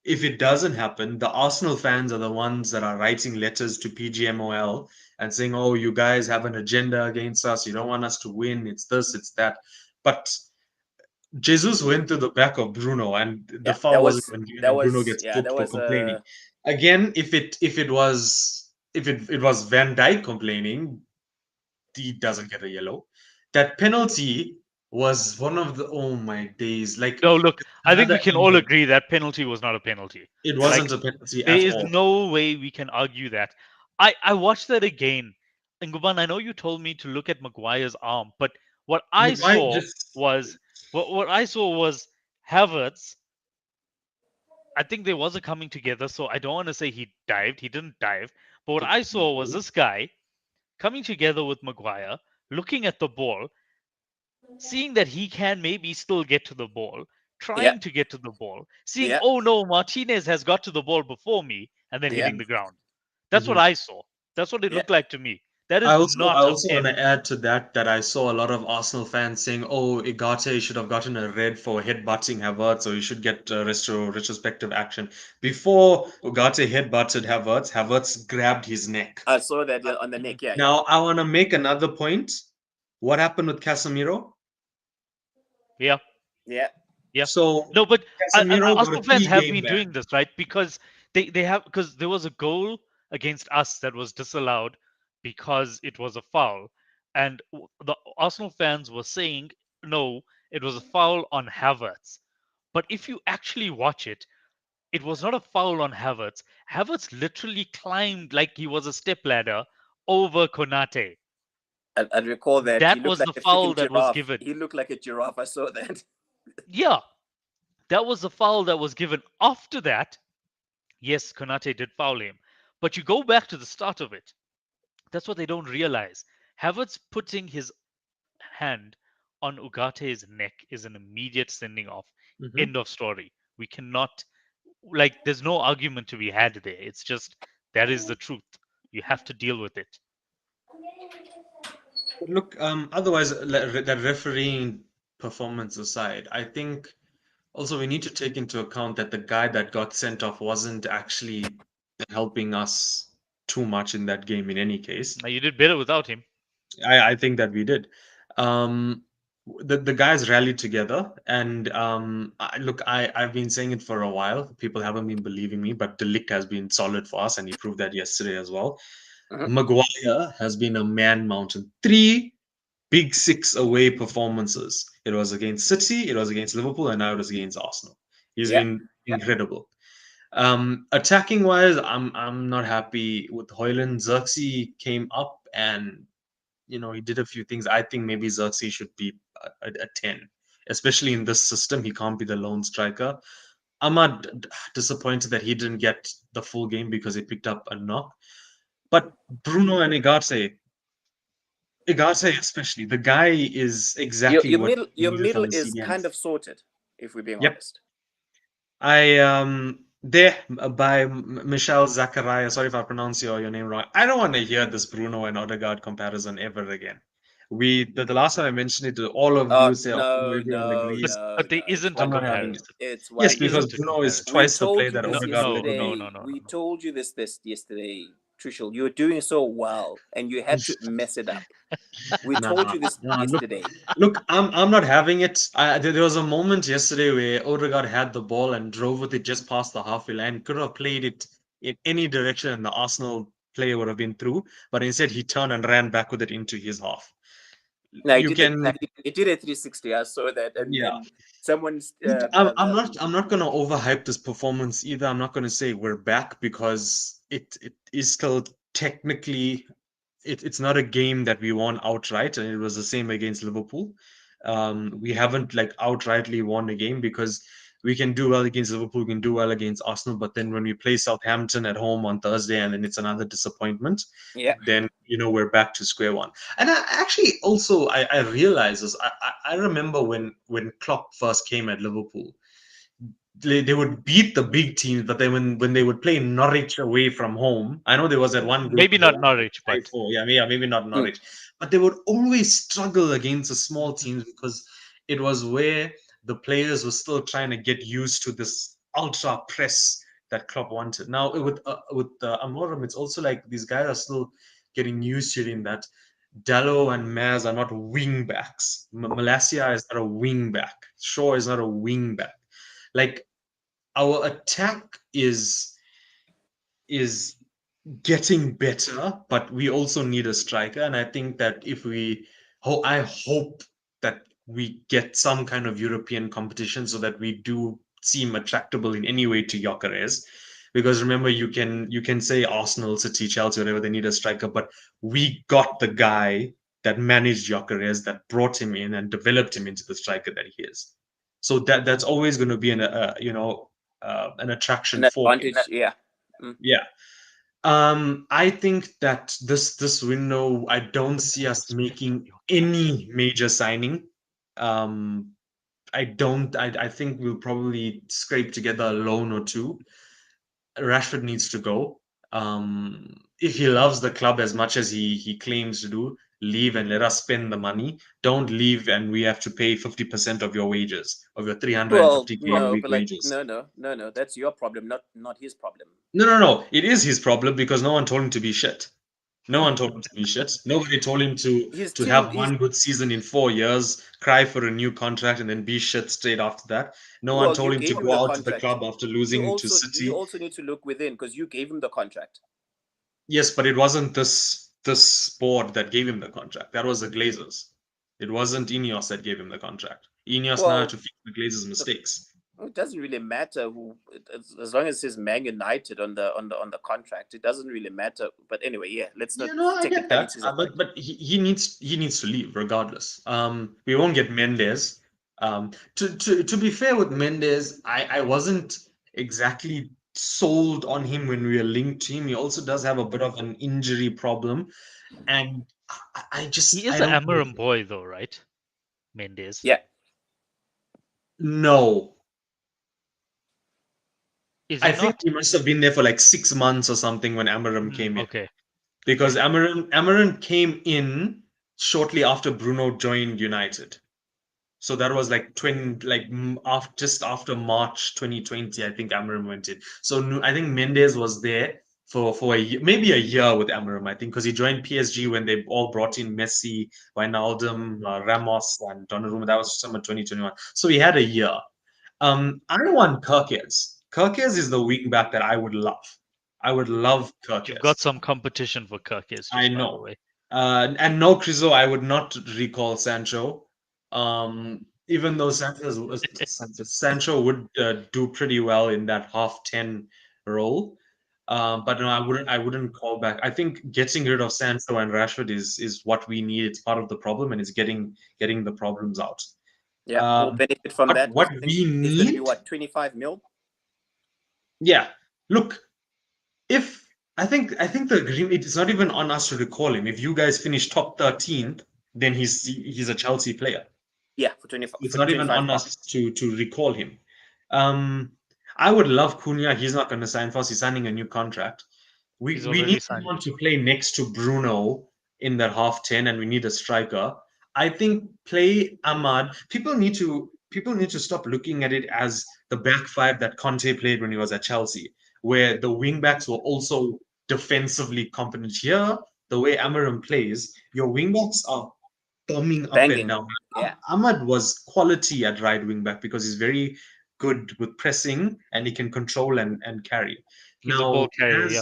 [SPEAKER 3] the Arsenal fans are the ones that are writing letters to PGMOL and saying, "Oh, you guys have an agenda against us. You don't want us to win. It's this, it's that." But Jesus went to the back of Bruno, and the
[SPEAKER 1] Yeah,
[SPEAKER 3] foul wasn't even given,
[SPEAKER 1] that
[SPEAKER 3] and Bruno
[SPEAKER 1] was
[SPEAKER 3] gets
[SPEAKER 1] yeah, that
[SPEAKER 3] booked for
[SPEAKER 1] was
[SPEAKER 3] complaining. Again, if it was Van Dijk complaining, he doesn't get a yellow. That penalty was one of the, oh my days, like
[SPEAKER 2] No, look, I think we
[SPEAKER 3] another
[SPEAKER 2] can all
[SPEAKER 3] angle.
[SPEAKER 2] agree that penalty was not a penalty.
[SPEAKER 3] It
[SPEAKER 2] Like,
[SPEAKER 3] wasn't a penalty
[SPEAKER 2] there
[SPEAKER 3] at
[SPEAKER 2] is
[SPEAKER 3] all.
[SPEAKER 2] no way we can argue that. I watched that again. And Guban, I know you told me to look at Maguire's arm, but what I
[SPEAKER 3] Maguire
[SPEAKER 2] saw
[SPEAKER 3] just
[SPEAKER 2] was what I saw was Havertz. I think there was a coming together, so I don't want to say he dived. He didn't dive. But what I saw was this guy coming together with Maguire, looking at the ball, seeing that he can maybe still get to the ball,
[SPEAKER 1] yeah,
[SPEAKER 2] trying to get to the ball, seeing,
[SPEAKER 1] yeah,
[SPEAKER 2] oh no, Martinez has got to the ball before me, and then
[SPEAKER 1] yeah,
[SPEAKER 2] hitting the ground. That's what
[SPEAKER 3] Mhm.
[SPEAKER 2] I saw. That's what it
[SPEAKER 1] yeah.
[SPEAKER 2] looked like to me. That
[SPEAKER 3] I
[SPEAKER 2] is
[SPEAKER 3] also I
[SPEAKER 2] not a
[SPEAKER 3] also want
[SPEAKER 2] pen.
[SPEAKER 3] to add to that I saw a lot of Arsenal fans saying, "Oh, Igate should have gotten a red for headbutting Havertz, or he should get retrospective action." Before Ugarte headbutted Havertz, Havertz grabbed his neck.
[SPEAKER 1] I saw that on the neck. Yeah, yeah,
[SPEAKER 3] Now I want to make another point. What happened with Casemiro?
[SPEAKER 2] Yeah,
[SPEAKER 1] yeah.
[SPEAKER 2] yeah.
[SPEAKER 3] So
[SPEAKER 2] No, but
[SPEAKER 3] Casemiro got a
[SPEAKER 2] Arsenal fans have
[SPEAKER 3] three-game
[SPEAKER 2] been
[SPEAKER 3] ban.
[SPEAKER 2] doing this, right? Because they have because there was a goal against us that was disallowed because it was a foul, and the Arsenal fans were saying no, it was a foul on Havertz. But if you actually watch it, it was not a foul on Havertz. Havertz literally climbed like he was a stepladder over Konate.
[SPEAKER 1] I recall that he
[SPEAKER 2] That
[SPEAKER 1] looked
[SPEAKER 2] was
[SPEAKER 1] like
[SPEAKER 2] the
[SPEAKER 1] a
[SPEAKER 2] foul
[SPEAKER 1] freaking
[SPEAKER 2] that was
[SPEAKER 1] giraffe.
[SPEAKER 2] given.
[SPEAKER 1] He looked like a giraffe. I saw that.
[SPEAKER 2] Yeah, that was the foul that was given. After that, yes, Konate did foul him. But you go back to the start of it. That's what they don't realize. Havertz putting his hand on Ugate's neck is an immediate sending off.
[SPEAKER 3] Mhm.
[SPEAKER 2] End of story. We cannot, like, there's no argument to be had there. It's just that is the truth. You have to deal with it.
[SPEAKER 3] Look, otherwise, that refereeing performance aside, I think also we need to take into account that the guy that got sent off wasn't actually helping us too much in that game in any case.
[SPEAKER 2] Now, you did better without him.
[SPEAKER 3] I think that we did. Um, the guys rallied together, and look, I've been saying it for a while. People haven't been believing me, but De Ligt has been solid for us, and he proved that yesterday as well.
[SPEAKER 1] Mhm.
[SPEAKER 3] Maguire has been a man mountain. Three Big Six away performances. It was against City, it was against Liverpool, and now it was against Arsenal. He's
[SPEAKER 1] Yeah,
[SPEAKER 3] been incredible. Attacking wise, I'm not happy with Hoyland. Xerxes came up and he did a few things. I think maybe Xerxes should be a 10. especially in this system. He can't be the lone striker. I'm not disappointed that he didn't get the full game because he picked up a knock. But Bruno and Igate especially, the guy is
[SPEAKER 1] Your
[SPEAKER 3] exactly
[SPEAKER 1] your
[SPEAKER 3] what
[SPEAKER 1] middle
[SPEAKER 3] we
[SPEAKER 1] your
[SPEAKER 3] needed from
[SPEAKER 1] middle
[SPEAKER 3] the
[SPEAKER 1] is
[SPEAKER 3] CDMs.
[SPEAKER 1] kind of sorted, if we're being
[SPEAKER 3] Yep.
[SPEAKER 1] honest.
[SPEAKER 3] I there by Michelle Zachariah. Sorry if I pronounce your name wrong. I don't want to hear this Bruno and Odegaard comparison ever again. The last time I mentioned it, all of you say, "Oh, no,
[SPEAKER 1] No,
[SPEAKER 3] everyone
[SPEAKER 1] no,
[SPEAKER 2] But
[SPEAKER 3] agrees."
[SPEAKER 1] no,
[SPEAKER 2] but there
[SPEAKER 1] no. It's
[SPEAKER 2] isn't a
[SPEAKER 3] I'm
[SPEAKER 1] one
[SPEAKER 3] not having it.
[SPEAKER 2] comparison.
[SPEAKER 1] it's
[SPEAKER 3] Yes,
[SPEAKER 2] There
[SPEAKER 1] one
[SPEAKER 3] because
[SPEAKER 2] isn't a
[SPEAKER 1] thing.
[SPEAKER 3] Bruno is
[SPEAKER 2] comparison.
[SPEAKER 1] We
[SPEAKER 3] twice the
[SPEAKER 1] told
[SPEAKER 3] player
[SPEAKER 1] you
[SPEAKER 3] that
[SPEAKER 1] this
[SPEAKER 3] Odegaard will ever
[SPEAKER 2] No,
[SPEAKER 3] be.
[SPEAKER 1] yesterday.
[SPEAKER 2] no, no, no,
[SPEAKER 1] We
[SPEAKER 2] no.
[SPEAKER 1] told you this yesterday, Trushel. You were doing so well, and you had to mess it up. We told
[SPEAKER 3] Nah,
[SPEAKER 1] you this
[SPEAKER 3] nah,
[SPEAKER 1] yesterday.
[SPEAKER 3] look, I'm not having it. There was a moment yesterday where Odegaard had the ball and drove with it just past the halfway line. Could have played it in any direction, and the Arsenal player would have been through. But instead, he turned and ran back with it into his half.
[SPEAKER 1] Now
[SPEAKER 3] You can,
[SPEAKER 1] it did a 360. I saw that, and
[SPEAKER 3] yeah.
[SPEAKER 1] then someone's
[SPEAKER 3] Look, I'm not gonna overhype this performance either. I'm not gonna say we're back because it is still technically it's not a game that we won outright, and it was the same against Liverpool. We haven't like outrightly won a game because we can do well against Liverpool, we can do well against Arsenal, but then when we play Southampton at home on Thursday and then it's another disappointment,
[SPEAKER 1] yeah.
[SPEAKER 3] then we're back to square one. And I actually also I realize this. I remember when Klopp first came at Liverpool, they would beat the big teams, but then when they would play Norwich away from home, I know there was that one game
[SPEAKER 2] Maybe
[SPEAKER 3] where they
[SPEAKER 2] not
[SPEAKER 3] won
[SPEAKER 2] Norwich, but
[SPEAKER 3] 5-4. Yeah, maybe not
[SPEAKER 1] Mm.
[SPEAKER 3] Norwich, but they would always struggle against the small teams because it was where the players were still trying to get used to this ultra press that Klopp wanted. Now with Amorim, it's also like these guys are still getting used to it in that Dallo and Maz are not wing backs. Malacia is not a wing back. Shaw is not a wing back. Like our attack is getting better, but we also need a striker. And I think that if I hope that we get some kind of European competition so that we do seem attractable in any way to Gyökeres. Because remember, you can say Arsenal, City, Chelsea, whatever, they need a striker, but we got the guy that managed Gyökeres, that brought him in and developed him into the striker that he is. So that's always going to be an attraction
[SPEAKER 1] An
[SPEAKER 3] for him.
[SPEAKER 1] advantage. Yeah. Mm.
[SPEAKER 3] Yeah. I think that this window, I don't see us making any major signing. Um, I don't. I think we'll probably scrape together a loan or two. Rashford needs to go. If he loves the club as much as he claims to do, leave and let us spend the money. Don't leave and we have to pay 50% of your wages, of your
[SPEAKER 1] Well,
[SPEAKER 3] 350K a
[SPEAKER 1] no,
[SPEAKER 3] week
[SPEAKER 1] but like,
[SPEAKER 3] wages.
[SPEAKER 1] no. That's your problem, not his problem.
[SPEAKER 3] No, no, no. It is his problem because no one told him to be shit. No one told him to be shit. Nobody told him to
[SPEAKER 1] His
[SPEAKER 3] to
[SPEAKER 1] team,
[SPEAKER 3] have
[SPEAKER 1] his
[SPEAKER 3] one good season in 4 years, cry for a new contract, and then be shit straight after that. No one
[SPEAKER 1] well,
[SPEAKER 3] told
[SPEAKER 1] you
[SPEAKER 3] him to
[SPEAKER 1] gave him
[SPEAKER 3] go
[SPEAKER 1] the
[SPEAKER 3] out to the
[SPEAKER 1] contract.
[SPEAKER 3] club after
[SPEAKER 1] You
[SPEAKER 3] losing to
[SPEAKER 1] also you
[SPEAKER 3] City.
[SPEAKER 1] also need to look within because you gave him the contract.
[SPEAKER 3] Yes, but it wasn't this board that gave him the contract. That was the Glazers. It wasn't Ineos that gave him the contract. Ineos now have
[SPEAKER 1] Well,
[SPEAKER 3] to fix the Glazers'
[SPEAKER 1] the,
[SPEAKER 3] mistakes.
[SPEAKER 1] it doesn't really matter who, as long as it says Man United on the contract, it doesn't really matter. But anyway, yeah, let's not
[SPEAKER 3] Yeah, no, I get that.
[SPEAKER 1] technicalities about it.
[SPEAKER 3] But he needs to leave regardless. We won't get Mendes. To be fair with Mendes, I wasn't exactly sold on him when we were linked to him. He also does have a bit of an injury problem, and I
[SPEAKER 2] he
[SPEAKER 3] just
[SPEAKER 2] is
[SPEAKER 3] I
[SPEAKER 2] an
[SPEAKER 3] don't know.
[SPEAKER 2] Amarim boy, though, right? Mendes.
[SPEAKER 1] Yeah.
[SPEAKER 3] No,
[SPEAKER 2] Is he
[SPEAKER 3] I think
[SPEAKER 2] not?
[SPEAKER 3] he must have been there for like 6 months or something when Amarim came in.
[SPEAKER 2] Okay.
[SPEAKER 3] Because
[SPEAKER 2] Okay.
[SPEAKER 3] Amarim came in shortly after Bruno joined United. So that was like just after March 2020, I think Amarim went in. So I think Mendes was there for maybe a year with Amarim, I think, because he joined PSG when they all brought in Messi, Wijnaldum, Ramos, and Donnarumma. That was summer 2021. So he had a year. I want Kirkes. Kirkes is the wing back that I would love. I would love
[SPEAKER 2] You've
[SPEAKER 3] Kirkes.
[SPEAKER 2] got some competition for Kirkes,
[SPEAKER 3] I
[SPEAKER 2] just by the
[SPEAKER 3] know.
[SPEAKER 2] way.
[SPEAKER 3] And no Crizo, I would not recall Sancho. Even though Sancho would do pretty well in that half 10 role. But no, I wouldn't call back. I think getting rid of Sancho and Rashford is what we need. It's part of the problem, and it's getting the problems out.
[SPEAKER 1] Yeah, who'll benefit from
[SPEAKER 3] But
[SPEAKER 1] that?
[SPEAKER 3] what
[SPEAKER 1] It's
[SPEAKER 3] we
[SPEAKER 1] going to be
[SPEAKER 3] need,
[SPEAKER 1] what, 25 mil?
[SPEAKER 3] yeah, look, if I think the agreement, it's not even on us to recall him. If you guys finish top 13th, then he's a Chelsea player.
[SPEAKER 1] Yeah, for 25
[SPEAKER 3] It's
[SPEAKER 1] for
[SPEAKER 3] not even
[SPEAKER 1] 25
[SPEAKER 3] on
[SPEAKER 1] pounds.
[SPEAKER 3] us to recall him. I would love Cunha. He's not going to sign for us. He's signing a new contract.
[SPEAKER 2] He's
[SPEAKER 3] We
[SPEAKER 2] already
[SPEAKER 3] need
[SPEAKER 2] signed
[SPEAKER 3] someone
[SPEAKER 2] it.
[SPEAKER 3] to play next to Bruno in that half 10, and we need a striker. I think play Ahmad. People need to stop looking at it as the back five that Conte played when he was at Chelsea, where the wing backs were also defensively competent. Here, the way Amarim plays, your wing backs are bombing up and
[SPEAKER 1] Banging.
[SPEAKER 3] down.
[SPEAKER 1] Yeah.
[SPEAKER 3] Ahmad was quality at right wing back because he's very good with pressing and he can control and carry.
[SPEAKER 2] He's a ball
[SPEAKER 3] Now,
[SPEAKER 2] carrier,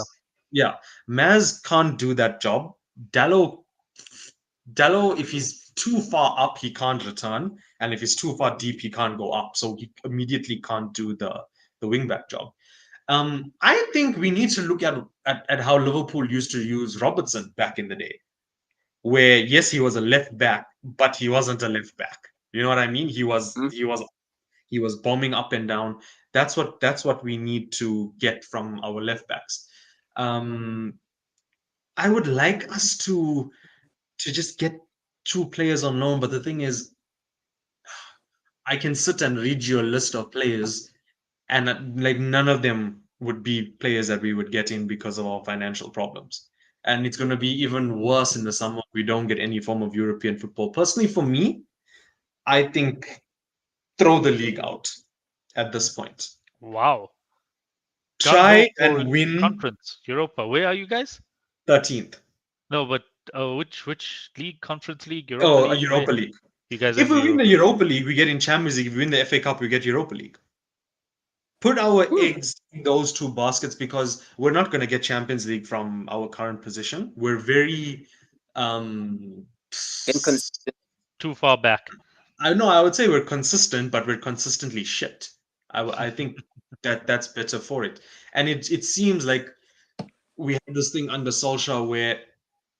[SPEAKER 2] yeah.
[SPEAKER 3] Maz can't do that job. Dallo, Dallo, if he's too far up, he can't return, and if he's too far deep, he can't go up. So he immediately can't do the wing back job. I think we need to look at how Liverpool used to use Robertson back in the day, where yes, he was a left back, but he wasn't a left back. You know what I mean?
[SPEAKER 1] Mm.
[SPEAKER 3] He was bombing up and down. That's what we need to get from our left backs. Um, I would like us to just get two players on loan, but the thing is, I can sit and read you a list of players, and like none of them would be players that we would get in because of our financial problems. And it's going to be even worse in the summer if we don't get any form of European football. Personally, for me, I think throw the league out at this point.
[SPEAKER 2] Wow. Gun ho
[SPEAKER 3] Try
[SPEAKER 2] for
[SPEAKER 3] and win
[SPEAKER 2] conference, Europa. Where are you guys?
[SPEAKER 3] 13th.
[SPEAKER 2] No, but which league? Conference League, Europa
[SPEAKER 3] Oh, a
[SPEAKER 2] League? Where
[SPEAKER 3] Europa League.
[SPEAKER 2] you guys are
[SPEAKER 3] If
[SPEAKER 2] in the
[SPEAKER 3] we win the
[SPEAKER 2] Europa?
[SPEAKER 3] Europa League, we get in Champions League. If we win the FA Cup, we get Europa League. Put our
[SPEAKER 1] Whew.
[SPEAKER 3] eggs in those two baskets because we're not going to get Champions League from our current position. We're very, um,
[SPEAKER 1] Inconsistent.
[SPEAKER 2] Too far back.
[SPEAKER 3] I know I would say we're consistent, but we're consistently shit. I think that's better for it. And it seems like we had this thing under Solskjaer where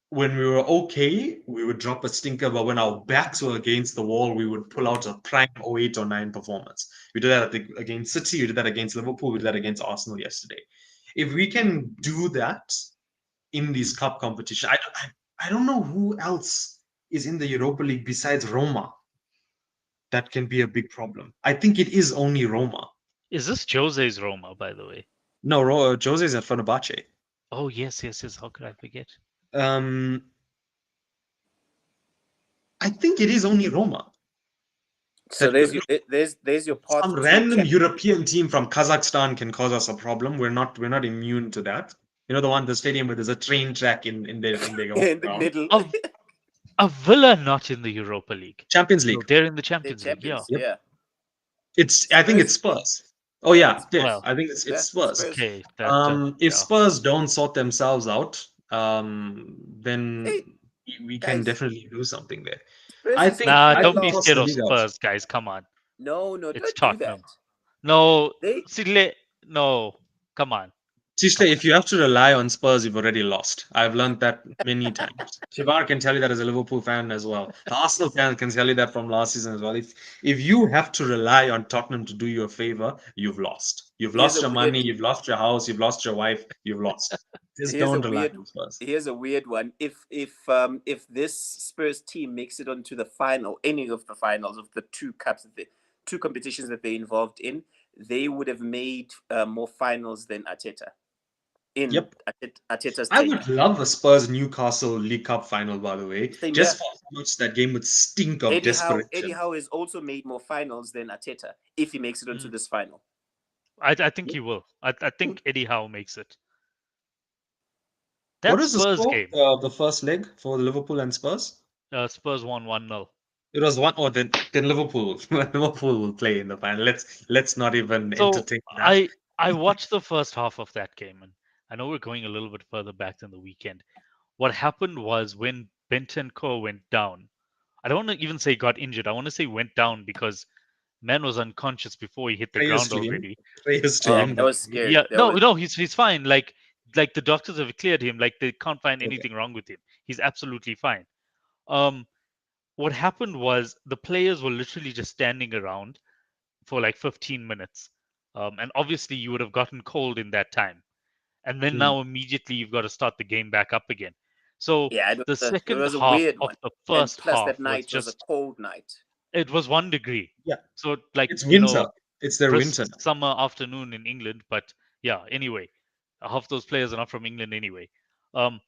[SPEAKER 3] when we were okay, we would drop a stinker, but when our backs were against the wall, we would pull out a prime 08 or 9 performance. We did that against City, we did that against Liverpool, we did that against Arsenal yesterday. If we can do that in these cup competition, I don't know who else is in the Europa League besides Roma. That can be a big problem. I think it is only Roma.
[SPEAKER 2] Is this Jose's Roma, by the way?
[SPEAKER 3] No, Jose's at Fenerbahce.
[SPEAKER 2] Oh yes, yes, yes. How could I forget?
[SPEAKER 3] Um, I think it is only Roma.
[SPEAKER 1] So
[SPEAKER 3] That
[SPEAKER 1] there's your path
[SPEAKER 3] some
[SPEAKER 1] to
[SPEAKER 3] random
[SPEAKER 1] Champions
[SPEAKER 3] European team from Kazakhstan can cause us a problem. We're not immune to that. You know the stadium where there's a train track in their home
[SPEAKER 1] in the
[SPEAKER 3] ground.
[SPEAKER 1] middle.
[SPEAKER 2] A Villa not in the Europa League.
[SPEAKER 3] Champions
[SPEAKER 2] No,
[SPEAKER 3] League.
[SPEAKER 2] they're in the
[SPEAKER 1] The
[SPEAKER 2] Champions League. Yeah.
[SPEAKER 1] champions,
[SPEAKER 3] Yep.
[SPEAKER 1] yeah.
[SPEAKER 3] I think it's
[SPEAKER 1] Spurs,
[SPEAKER 3] Spurs. Oh yeah, yes.
[SPEAKER 2] Well,
[SPEAKER 3] I think it's
[SPEAKER 1] yeah,
[SPEAKER 3] Spurs.
[SPEAKER 1] Spurs.
[SPEAKER 2] okay. That
[SPEAKER 3] If
[SPEAKER 2] yeah.
[SPEAKER 3] Spurs don't sort themselves out, then
[SPEAKER 1] Hey,
[SPEAKER 3] we can
[SPEAKER 1] guys,
[SPEAKER 3] definitely do something there.
[SPEAKER 1] Spurs
[SPEAKER 3] I
[SPEAKER 1] is
[SPEAKER 3] think
[SPEAKER 1] not
[SPEAKER 2] Nah,
[SPEAKER 3] I
[SPEAKER 1] by a
[SPEAKER 2] don't
[SPEAKER 3] think
[SPEAKER 2] be
[SPEAKER 1] long.
[SPEAKER 3] toss
[SPEAKER 2] scared
[SPEAKER 3] the
[SPEAKER 2] of
[SPEAKER 3] league out.
[SPEAKER 2] Spurs, guys. Come on.
[SPEAKER 1] No,
[SPEAKER 2] It's
[SPEAKER 1] don't do that.
[SPEAKER 2] Tottenham. No,
[SPEAKER 1] They
[SPEAKER 2] Sidle, no. Come on.
[SPEAKER 3] Tishle, if you have to rely on Spurs, you've already lost. I've learned that many times. Shivar can tell you that as a Liverpool fan as well. The Arsenal fan can tell you that from last season as well. If you have to rely on Tottenham to do you a favor, you've lost. You've
[SPEAKER 1] here's
[SPEAKER 3] lost
[SPEAKER 1] a
[SPEAKER 3] your money,
[SPEAKER 1] weird
[SPEAKER 3] you've lost your house, you've lost your wife, you've lost. Just
[SPEAKER 1] here's a
[SPEAKER 3] don't rely
[SPEAKER 1] weird
[SPEAKER 3] on Spurs.
[SPEAKER 1] here's a weird one. If this Spurs team makes it onto the final, any of the finals of the two cups, the two competitions that they're involved in, they would have made more finals than Arteta in
[SPEAKER 3] Yep.
[SPEAKER 1] Arteta's
[SPEAKER 3] I
[SPEAKER 1] tenure.
[SPEAKER 3] would love a Spurs Newcastle League Cup final, by the way,
[SPEAKER 1] Same
[SPEAKER 3] just
[SPEAKER 1] here.
[SPEAKER 3] for how much that game would stink of
[SPEAKER 1] Eddie
[SPEAKER 3] desperation.
[SPEAKER 1] Howe has also made more finals than Arteta if he makes it onto
[SPEAKER 2] Mm.
[SPEAKER 1] this final.
[SPEAKER 2] I think he will. I think Eddie Howe makes it.
[SPEAKER 3] What
[SPEAKER 2] That
[SPEAKER 3] is the
[SPEAKER 2] Spurs
[SPEAKER 3] score
[SPEAKER 2] game,
[SPEAKER 3] of the first leg for Liverpool and Spurs?
[SPEAKER 2] Spurs won 1-0.
[SPEAKER 3] It was one. Oh, then Liverpool. Liverpool will play in the final. Let's not even
[SPEAKER 2] So
[SPEAKER 3] entertain that.
[SPEAKER 2] I watched the first half of that game, and I know we're going a little bit further back than the weekend. What happened was when Bentancur went down. I don't want to even say got injured. I want to say went down because man was unconscious before he hit the
[SPEAKER 3] Prayers
[SPEAKER 2] ground
[SPEAKER 3] to him.
[SPEAKER 2] already.
[SPEAKER 3] Prayers to
[SPEAKER 1] Yeah,
[SPEAKER 3] him.
[SPEAKER 1] that
[SPEAKER 3] That
[SPEAKER 1] was scary.
[SPEAKER 2] Yeah,
[SPEAKER 1] That
[SPEAKER 2] no,
[SPEAKER 1] was
[SPEAKER 2] no, he's fine. Like the doctors have cleared him. Like they can't find
[SPEAKER 3] okay.
[SPEAKER 2] anything wrong with him. He's absolutely fine. Um, what happened was the players were literally just standing around for like 15 minutes. And obviously, you would have gotten cold in that time. And then
[SPEAKER 3] Mm.
[SPEAKER 2] now immediately you've got to start the game back up again. So
[SPEAKER 1] Yeah,
[SPEAKER 2] the
[SPEAKER 1] it
[SPEAKER 2] second
[SPEAKER 1] was a
[SPEAKER 2] half
[SPEAKER 1] weird
[SPEAKER 2] of
[SPEAKER 1] one.
[SPEAKER 2] the
[SPEAKER 1] And
[SPEAKER 2] first
[SPEAKER 1] plus
[SPEAKER 2] half
[SPEAKER 1] that
[SPEAKER 2] was
[SPEAKER 1] night was a
[SPEAKER 2] just,
[SPEAKER 1] cold night.
[SPEAKER 2] it was 1 degree.
[SPEAKER 3] Yeah,
[SPEAKER 2] So, like,
[SPEAKER 3] it's winter. It's their
[SPEAKER 2] brisk
[SPEAKER 3] winter.
[SPEAKER 2] summer afternoon in England. But yeah, anyway, half those players are not from England anyway. Um,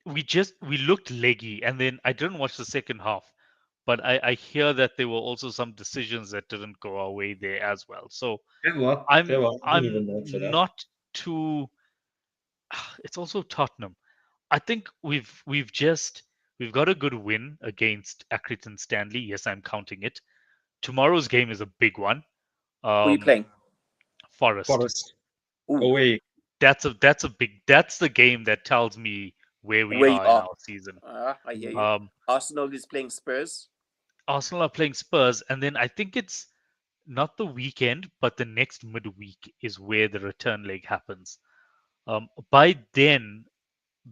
[SPEAKER 2] we looked leggy, and then I didn't watch the second half, but I hear that there were also some decisions that didn't go our way there as well. So
[SPEAKER 3] Fair well, fair
[SPEAKER 2] I'm
[SPEAKER 3] well. I didn't
[SPEAKER 2] I'm
[SPEAKER 3] even know for that.
[SPEAKER 2] not too. It's also Tottenham. I think we've got a good win against Accrington Stanley. Yes, I'm counting it. Tomorrow's game is a big one.
[SPEAKER 1] Who are you
[SPEAKER 2] Um,
[SPEAKER 1] playing?
[SPEAKER 2] Forest.
[SPEAKER 3] Forest
[SPEAKER 1] Ooh,
[SPEAKER 3] away.
[SPEAKER 2] That's the game that tells me where we
[SPEAKER 1] where you
[SPEAKER 2] are in
[SPEAKER 1] are.
[SPEAKER 2] our season.
[SPEAKER 1] I hear you.
[SPEAKER 2] Um,
[SPEAKER 1] Arsenal is playing Spurs.
[SPEAKER 2] Arsenal are playing Spurs, and then I think it's not the weekend, but the next midweek is where the return leg happens. By then,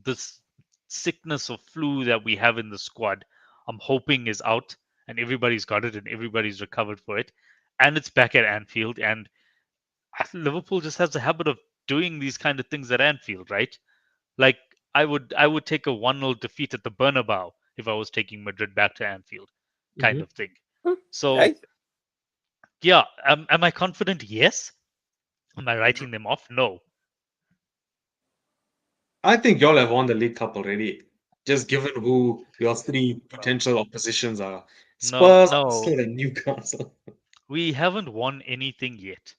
[SPEAKER 2] this sickness or flu that we have in the squad, I'm hoping is out and everybody's got it and everybody's recovered for it. And it's back at Anfield. And Liverpool just has a habit of doing these kind of things at Anfield, right? Like I would take a 1-0 defeat at the Bernabeu if I was taking Madrid back to Anfield, kind
[SPEAKER 3] Hmm.
[SPEAKER 2] of thing.
[SPEAKER 1] Hmm,
[SPEAKER 2] So
[SPEAKER 1] I,
[SPEAKER 2] yeah, am I confident? Yes. Am I writing them off? No.
[SPEAKER 3] I think y'all have won the League Cup already. Just given who your three potential oppositions are:
[SPEAKER 2] No,
[SPEAKER 3] Spurs,
[SPEAKER 2] no.
[SPEAKER 3] Arsenal, and Newcastle.
[SPEAKER 2] We haven't won anything yet.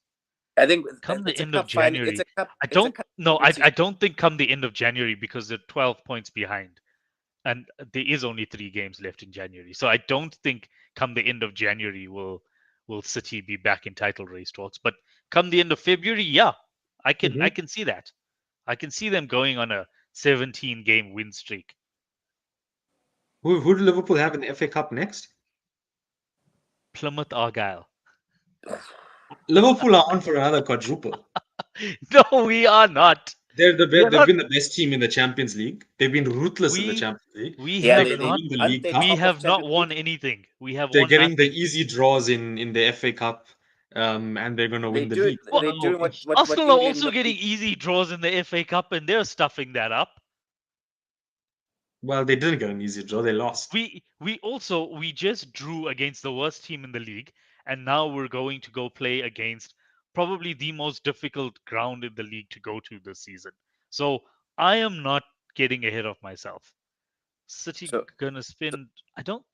[SPEAKER 1] I think
[SPEAKER 2] Come the
[SPEAKER 1] it's a
[SPEAKER 2] end of
[SPEAKER 1] cup final. It's
[SPEAKER 2] January.
[SPEAKER 1] a cup.
[SPEAKER 2] I
[SPEAKER 1] It's a
[SPEAKER 2] don't
[SPEAKER 1] cup
[SPEAKER 2] no,
[SPEAKER 1] competition.
[SPEAKER 2] I don't think come the end of January because they're 12 points behind. And there is only 3 games left in January. So I don't think come the end of January will City be back in title race talks. But come the end of February, yeah, I
[SPEAKER 3] Mhm.
[SPEAKER 2] can see that. I can see them going on a 17 game win streak.
[SPEAKER 3] Who do Liverpool have in the FA Cup next?
[SPEAKER 2] Plymouth Argyle.
[SPEAKER 3] Liverpool are on for another quadruple.
[SPEAKER 2] No, we are not. We are
[SPEAKER 3] They've
[SPEAKER 2] not.
[SPEAKER 3] been the best team in the Champions League. They've been ruthless in the
[SPEAKER 2] We
[SPEAKER 3] Champions League.
[SPEAKER 2] we
[SPEAKER 1] Yeah,
[SPEAKER 3] They're
[SPEAKER 2] have
[SPEAKER 3] going to
[SPEAKER 2] not
[SPEAKER 3] win the
[SPEAKER 1] aren't
[SPEAKER 3] League
[SPEAKER 1] they
[SPEAKER 3] Cup.
[SPEAKER 2] we
[SPEAKER 1] top of
[SPEAKER 2] have not
[SPEAKER 1] Champions
[SPEAKER 2] won
[SPEAKER 1] League?
[SPEAKER 2] anything. We have
[SPEAKER 3] They're
[SPEAKER 2] won
[SPEAKER 3] getting the
[SPEAKER 2] nothing.
[SPEAKER 3] easy draws in the FA Cup, and they're going to win the league. So
[SPEAKER 2] What?
[SPEAKER 1] They're
[SPEAKER 3] now,
[SPEAKER 1] doing what
[SPEAKER 2] Arsenal are
[SPEAKER 1] England
[SPEAKER 2] also
[SPEAKER 1] would
[SPEAKER 2] getting
[SPEAKER 1] be.
[SPEAKER 2] easy draws in the FA Cup, and they're stuffing that up.
[SPEAKER 3] well, they didn't get an easy draw. They lost.
[SPEAKER 2] We just drew against the worst team in the league, and now we're going to go play against probably the most difficult ground in the league to go to this season. So I am not getting ahead of myself. City
[SPEAKER 1] So,
[SPEAKER 2] gonna
[SPEAKER 1] so,
[SPEAKER 2] spend. I don't.
[SPEAKER 3] They've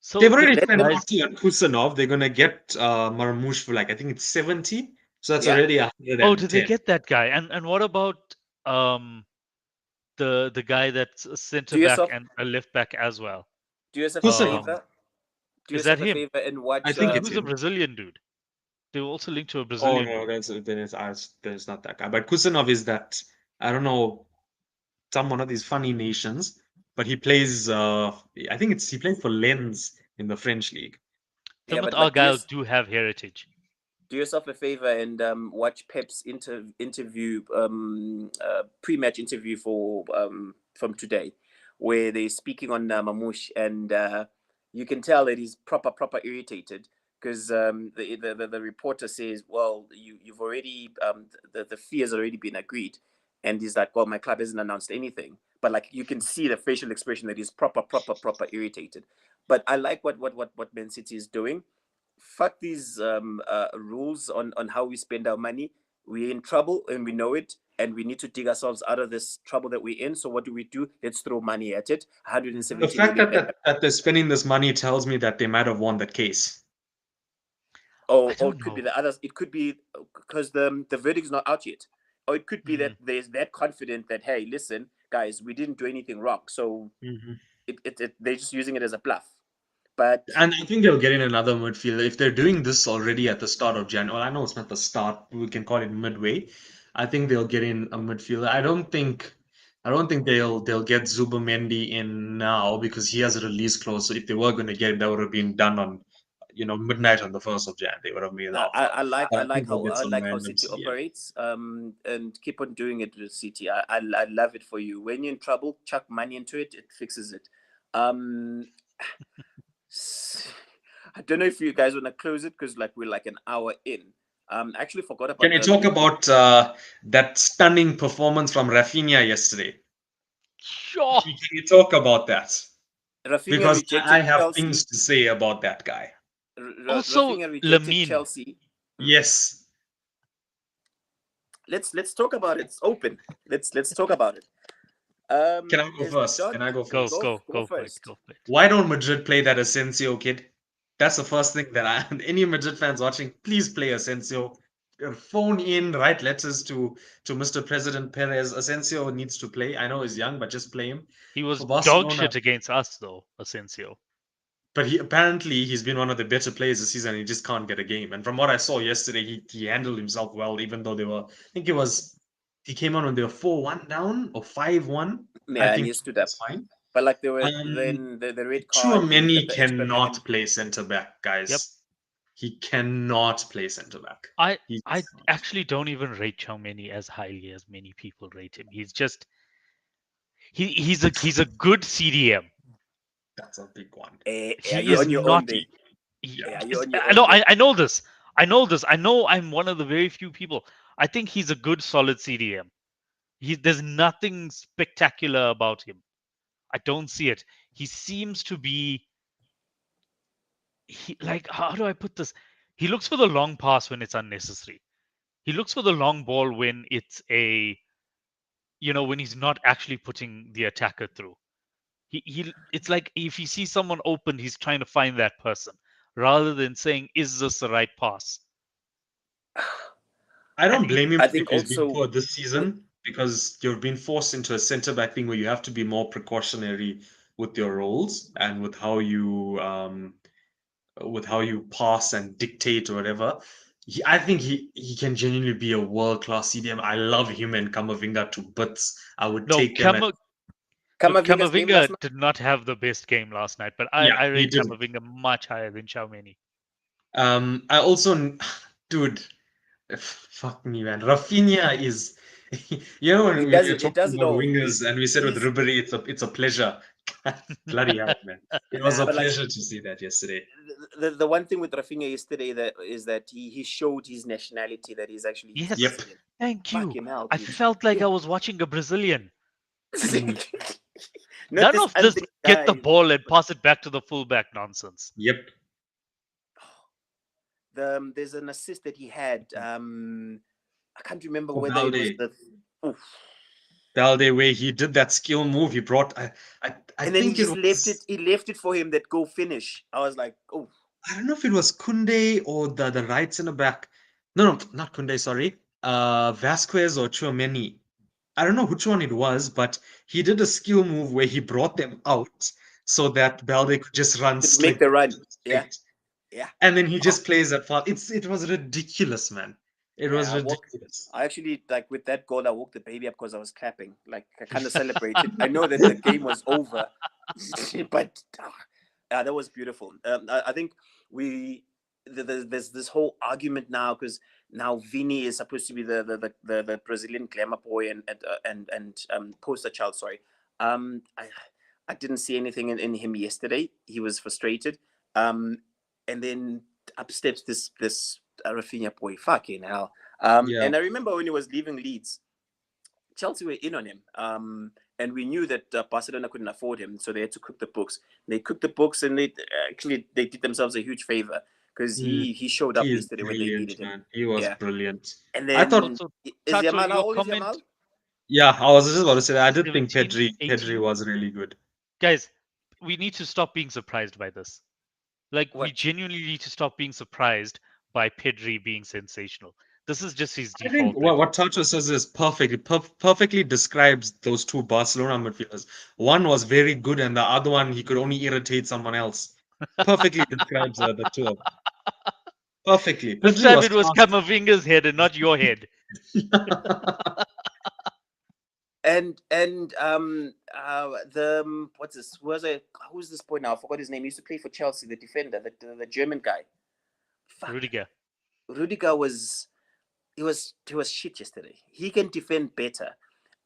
[SPEAKER 2] So
[SPEAKER 1] so
[SPEAKER 3] already
[SPEAKER 1] let
[SPEAKER 3] spent
[SPEAKER 1] them.
[SPEAKER 2] guys,
[SPEAKER 3] 40 on Kusanov. They're going to get Marmoush for like, I think it's 70. So that's
[SPEAKER 1] Yeah.
[SPEAKER 3] already
[SPEAKER 2] oh, did they
[SPEAKER 3] 110.
[SPEAKER 2] get that guy? And what about um the guy that's a
[SPEAKER 1] Do
[SPEAKER 2] centre back
[SPEAKER 1] yourself
[SPEAKER 2] and a left back as well?
[SPEAKER 1] do yourself a
[SPEAKER 3] Kusanov,
[SPEAKER 2] Um,
[SPEAKER 1] favor. Do
[SPEAKER 2] is that
[SPEAKER 1] yourself a
[SPEAKER 2] him?
[SPEAKER 1] favor and
[SPEAKER 3] I
[SPEAKER 1] watch.
[SPEAKER 3] think it's
[SPEAKER 2] Who's a
[SPEAKER 3] him.
[SPEAKER 2] Brazilian dude? They were also linked to a
[SPEAKER 3] Oh
[SPEAKER 2] Brazilian
[SPEAKER 3] no,
[SPEAKER 2] dude.
[SPEAKER 3] there's not that guy. But Kusanov is that, I don't know, some one of these funny nations, but he plays I think it's he plays for Lens in the French league.
[SPEAKER 1] Yeah,
[SPEAKER 2] Plymouth
[SPEAKER 1] but
[SPEAKER 2] Argyle do have heritage.
[SPEAKER 1] do yourself a favor and watch Pep's interview, pre-match interview for from today, where they're speaking on Mamouche, and you can tell that he's proper irritated because the reporter says, "Well, you've already the fee has already been agreed," and he's like, "Well, my club hasn't announced anything," but like you can see the facial expression that he's proper irritated. But I like what Man City is doing. Fuck these rules on how we spend our money. We're in trouble and we know it, and we need to dig ourselves out of this trouble that we're in. So what do? Let's throw money at it.
[SPEAKER 3] The
[SPEAKER 1] 170
[SPEAKER 3] fact
[SPEAKER 1] million.
[SPEAKER 3] that they're spending this money tells me that they might have won the case.
[SPEAKER 2] I
[SPEAKER 1] Or
[SPEAKER 2] don't
[SPEAKER 1] it could be
[SPEAKER 2] know.
[SPEAKER 1] the others. It could be because the verdict's not out yet. Or it could be that
[SPEAKER 2] Mm,
[SPEAKER 1] there's that confident that, hey, listen, guys, we didn't do anything wrong. So
[SPEAKER 3] Mhm.
[SPEAKER 1] they're just using it as a bluff. But
[SPEAKER 3] And I think they'll get in another midfielder if they're doing this already at the start of January. Well, I know it's not the start; we can call it midway. I think they'll get in a midfielder. I don't think they'll get Zubomendi in now because he has a release clause. So if they were going to get him, that would have been done on, midnight on the 1st of Jan. They would have made an
[SPEAKER 1] no,
[SPEAKER 3] offer. But I think they'll get
[SPEAKER 1] I
[SPEAKER 3] some
[SPEAKER 1] like how
[SPEAKER 3] random
[SPEAKER 1] City
[SPEAKER 3] CM.
[SPEAKER 1] operates, and keep on doing it with City. I love it for you. When you're in trouble, chuck money into it, it fixes it. I don't know if you guys want to close it because like we're like an hour in. I actually forgot about
[SPEAKER 3] Can you talk about that stunning performance from Rafinha yesterday?
[SPEAKER 2] Sure.
[SPEAKER 3] Can you talk about that?
[SPEAKER 1] Rafinha
[SPEAKER 3] Because I
[SPEAKER 1] rejected
[SPEAKER 3] have
[SPEAKER 1] Chelsea.
[SPEAKER 3] things to say about that guy.
[SPEAKER 2] Also,
[SPEAKER 1] Rafinha rejected
[SPEAKER 2] Lamine.
[SPEAKER 1] Chelsea.
[SPEAKER 3] Yes.
[SPEAKER 1] Let's talk about it. It's open. Let's talk about it.
[SPEAKER 3] Can I go
[SPEAKER 1] There's
[SPEAKER 3] first?
[SPEAKER 1] John.
[SPEAKER 3] Can I go
[SPEAKER 2] Go,
[SPEAKER 3] first?
[SPEAKER 2] go,
[SPEAKER 1] Go
[SPEAKER 2] go for it.
[SPEAKER 1] first.
[SPEAKER 2] Go for it.
[SPEAKER 3] Why don't Madrid play that Asensio kid? That's the first thing that any Madrid fans watching, please play Asensio. Phone in, write letters to Mr. President Perez. Asensio needs to play. I know he's young, but just play him
[SPEAKER 2] He was
[SPEAKER 3] for
[SPEAKER 2] dog
[SPEAKER 3] Barcelona.
[SPEAKER 2] shit against us, though, Asensio.
[SPEAKER 3] But he's been one of the better players this season. He just can't get a game. And from what I saw yesterday, he handled himself well, even though he came on when they were 4-1 down or 5-1.
[SPEAKER 1] Yeah,
[SPEAKER 3] I
[SPEAKER 1] and
[SPEAKER 3] think
[SPEAKER 1] he stood up.
[SPEAKER 3] that's fine.
[SPEAKER 1] But like there were
[SPEAKER 3] Um,
[SPEAKER 1] then the red card,
[SPEAKER 3] Tchouaméni
[SPEAKER 1] the extra
[SPEAKER 3] cannot
[SPEAKER 1] minute.
[SPEAKER 3] play centre back, guys.
[SPEAKER 2] Yep.
[SPEAKER 3] He cannot play centre back.
[SPEAKER 2] I actually don't even rate Tchouaméni as highly as many people rate him. He's just he's a good CDM.
[SPEAKER 3] That's a big one.
[SPEAKER 1] Yeah,
[SPEAKER 2] He
[SPEAKER 1] you're
[SPEAKER 2] is
[SPEAKER 1] on your
[SPEAKER 2] not.
[SPEAKER 1] own day.
[SPEAKER 3] Yeah.
[SPEAKER 1] You're on your
[SPEAKER 2] I
[SPEAKER 1] own
[SPEAKER 2] know.
[SPEAKER 1] day.
[SPEAKER 2] I know this. I know this. I know I'm one of the very few people. I think he's a good, solid CDM. There's nothing spectacular about him. I don't see it. He seems to be. Like, how do I put this? He looks for the long pass when it's unnecessary. He looks for the long ball when it's when he's not actually putting the attacker through. It's like if he sees someone open, he's trying to find that person rather than saying, "Is this the right pass?"
[SPEAKER 3] I don't
[SPEAKER 2] And
[SPEAKER 3] blame him
[SPEAKER 1] I
[SPEAKER 3] if
[SPEAKER 1] think
[SPEAKER 3] he's been
[SPEAKER 1] also
[SPEAKER 3] poor this season because you've been forced into a centre back thing where you have to be more precautionary with your roles and with how you pass and dictate or whatever. I think he can genuinely be a world class CDM. I love him and Camavinga to bits. I would
[SPEAKER 2] no,
[SPEAKER 3] take them.
[SPEAKER 1] Camavinga's game last
[SPEAKER 2] Camavinga
[SPEAKER 1] night.
[SPEAKER 2] did not have the best game last night, but
[SPEAKER 3] Yeah,
[SPEAKER 2] I
[SPEAKER 3] he
[SPEAKER 2] rate
[SPEAKER 3] did.
[SPEAKER 2] Camavinga much higher than Tchouaméni.
[SPEAKER 3] I also, dude, fuck me, man. Rafinha is, when
[SPEAKER 1] He
[SPEAKER 3] we
[SPEAKER 1] does
[SPEAKER 3] were
[SPEAKER 1] it. He
[SPEAKER 3] talking
[SPEAKER 1] does it
[SPEAKER 3] about
[SPEAKER 1] all.
[SPEAKER 3] wingers and we said with
[SPEAKER 1] He's
[SPEAKER 3] Ribery, it's a pleasure. Bloody hell, man. It was a
[SPEAKER 1] but like
[SPEAKER 3] pleasure to see that yesterday.
[SPEAKER 1] the one thing with Rafinha yesterday that is that he showed his nationality, that he's
[SPEAKER 2] Yes,
[SPEAKER 3] Yep.
[SPEAKER 1] Brazilian.
[SPEAKER 2] thank you.
[SPEAKER 1] Fucking hell,
[SPEAKER 2] I
[SPEAKER 1] dude.
[SPEAKER 2] felt like
[SPEAKER 1] Yeah.
[SPEAKER 2] I was watching a Brazilian.
[SPEAKER 3] Mm,
[SPEAKER 1] Not
[SPEAKER 2] None
[SPEAKER 1] this
[SPEAKER 2] of this
[SPEAKER 1] ugly
[SPEAKER 2] get the
[SPEAKER 1] guy.
[SPEAKER 2] ball and pass it back to the fullback nonsense.
[SPEAKER 3] yep.
[SPEAKER 1] There's an assist that he had. I can't remember
[SPEAKER 3] For
[SPEAKER 1] whether it was
[SPEAKER 3] Balde.
[SPEAKER 1] the. Oof.
[SPEAKER 3] Balde, where he did that skill move, he brought, I
[SPEAKER 1] And then he
[SPEAKER 3] think it
[SPEAKER 1] just left it.
[SPEAKER 3] was,
[SPEAKER 1] He left it for him that go finish. I was like, oh,
[SPEAKER 3] I don't know if it was Kunde or the right center back. No, not Kunde, sorry. Vasquez or Tchouaméni. I don't know which one it was, but he did a skill move where he brought them out so that Balde could just run
[SPEAKER 1] to make the run. Yeah,
[SPEAKER 3] straight.
[SPEAKER 1] yeah.
[SPEAKER 3] And then he
[SPEAKER 1] Oh,
[SPEAKER 3] just plays that far. It was ridiculous, man. It was
[SPEAKER 1] yeah.
[SPEAKER 3] ridiculous.
[SPEAKER 1] I actually like with that goal. I woke the baby up because I was clapping. Like I kind of celebrated. I know that the game was over, but that was beautiful. I think there's this whole argument now because now Vini is supposed to be the Brazilian glamour boy and poster child. Sorry, I didn't see anything in him yesterday. He was frustrated, and then up steps this Rafinha boy. Fucking hell.
[SPEAKER 3] Yeah.
[SPEAKER 1] And I remember when he was leaving Leeds, Chelsea were in on him. And we knew that Barcelona couldn't afford him, so they had to cook the books. They cooked the books, and they did themselves a huge favor because
[SPEAKER 3] Mm.
[SPEAKER 1] he showed up
[SPEAKER 3] He is
[SPEAKER 1] yesterday when they
[SPEAKER 3] brilliant,
[SPEAKER 1] needed him.
[SPEAKER 3] man. He was
[SPEAKER 1] Yeah,
[SPEAKER 3] brilliant.
[SPEAKER 1] and
[SPEAKER 3] I thought,
[SPEAKER 1] then
[SPEAKER 2] Also,
[SPEAKER 1] is
[SPEAKER 2] Tato,
[SPEAKER 1] Yamal, how
[SPEAKER 2] your
[SPEAKER 1] old is
[SPEAKER 2] comment
[SPEAKER 1] Yamal?
[SPEAKER 3] yeah, I was just about to say that. I did think
[SPEAKER 2] 17,
[SPEAKER 3] Pedri
[SPEAKER 2] 18.
[SPEAKER 3] was really good.
[SPEAKER 2] Guys, we need to stop being surprised by this. Like, we
[SPEAKER 1] What?
[SPEAKER 2] genuinely need to stop being surprised by Pedri being sensational. This is just his
[SPEAKER 3] I think
[SPEAKER 2] default level.
[SPEAKER 3] what Tacho says is perfectly describes those two Barcelona midfielders. One was very good, and the other one he could only irritate someone else. Perfectly describes the two of them. Perfectly.
[SPEAKER 2] This
[SPEAKER 3] Pedri
[SPEAKER 2] time
[SPEAKER 3] was
[SPEAKER 2] it was
[SPEAKER 3] fast.
[SPEAKER 2] Camavinga's head and not your head.
[SPEAKER 1] And the what's this? Who's this boy now? I forgot his name. He used to play for Chelsea, the defender, the German guy. Fuck.
[SPEAKER 2] Rudiger.
[SPEAKER 1] Rudiger was he was shit yesterday. He can defend better.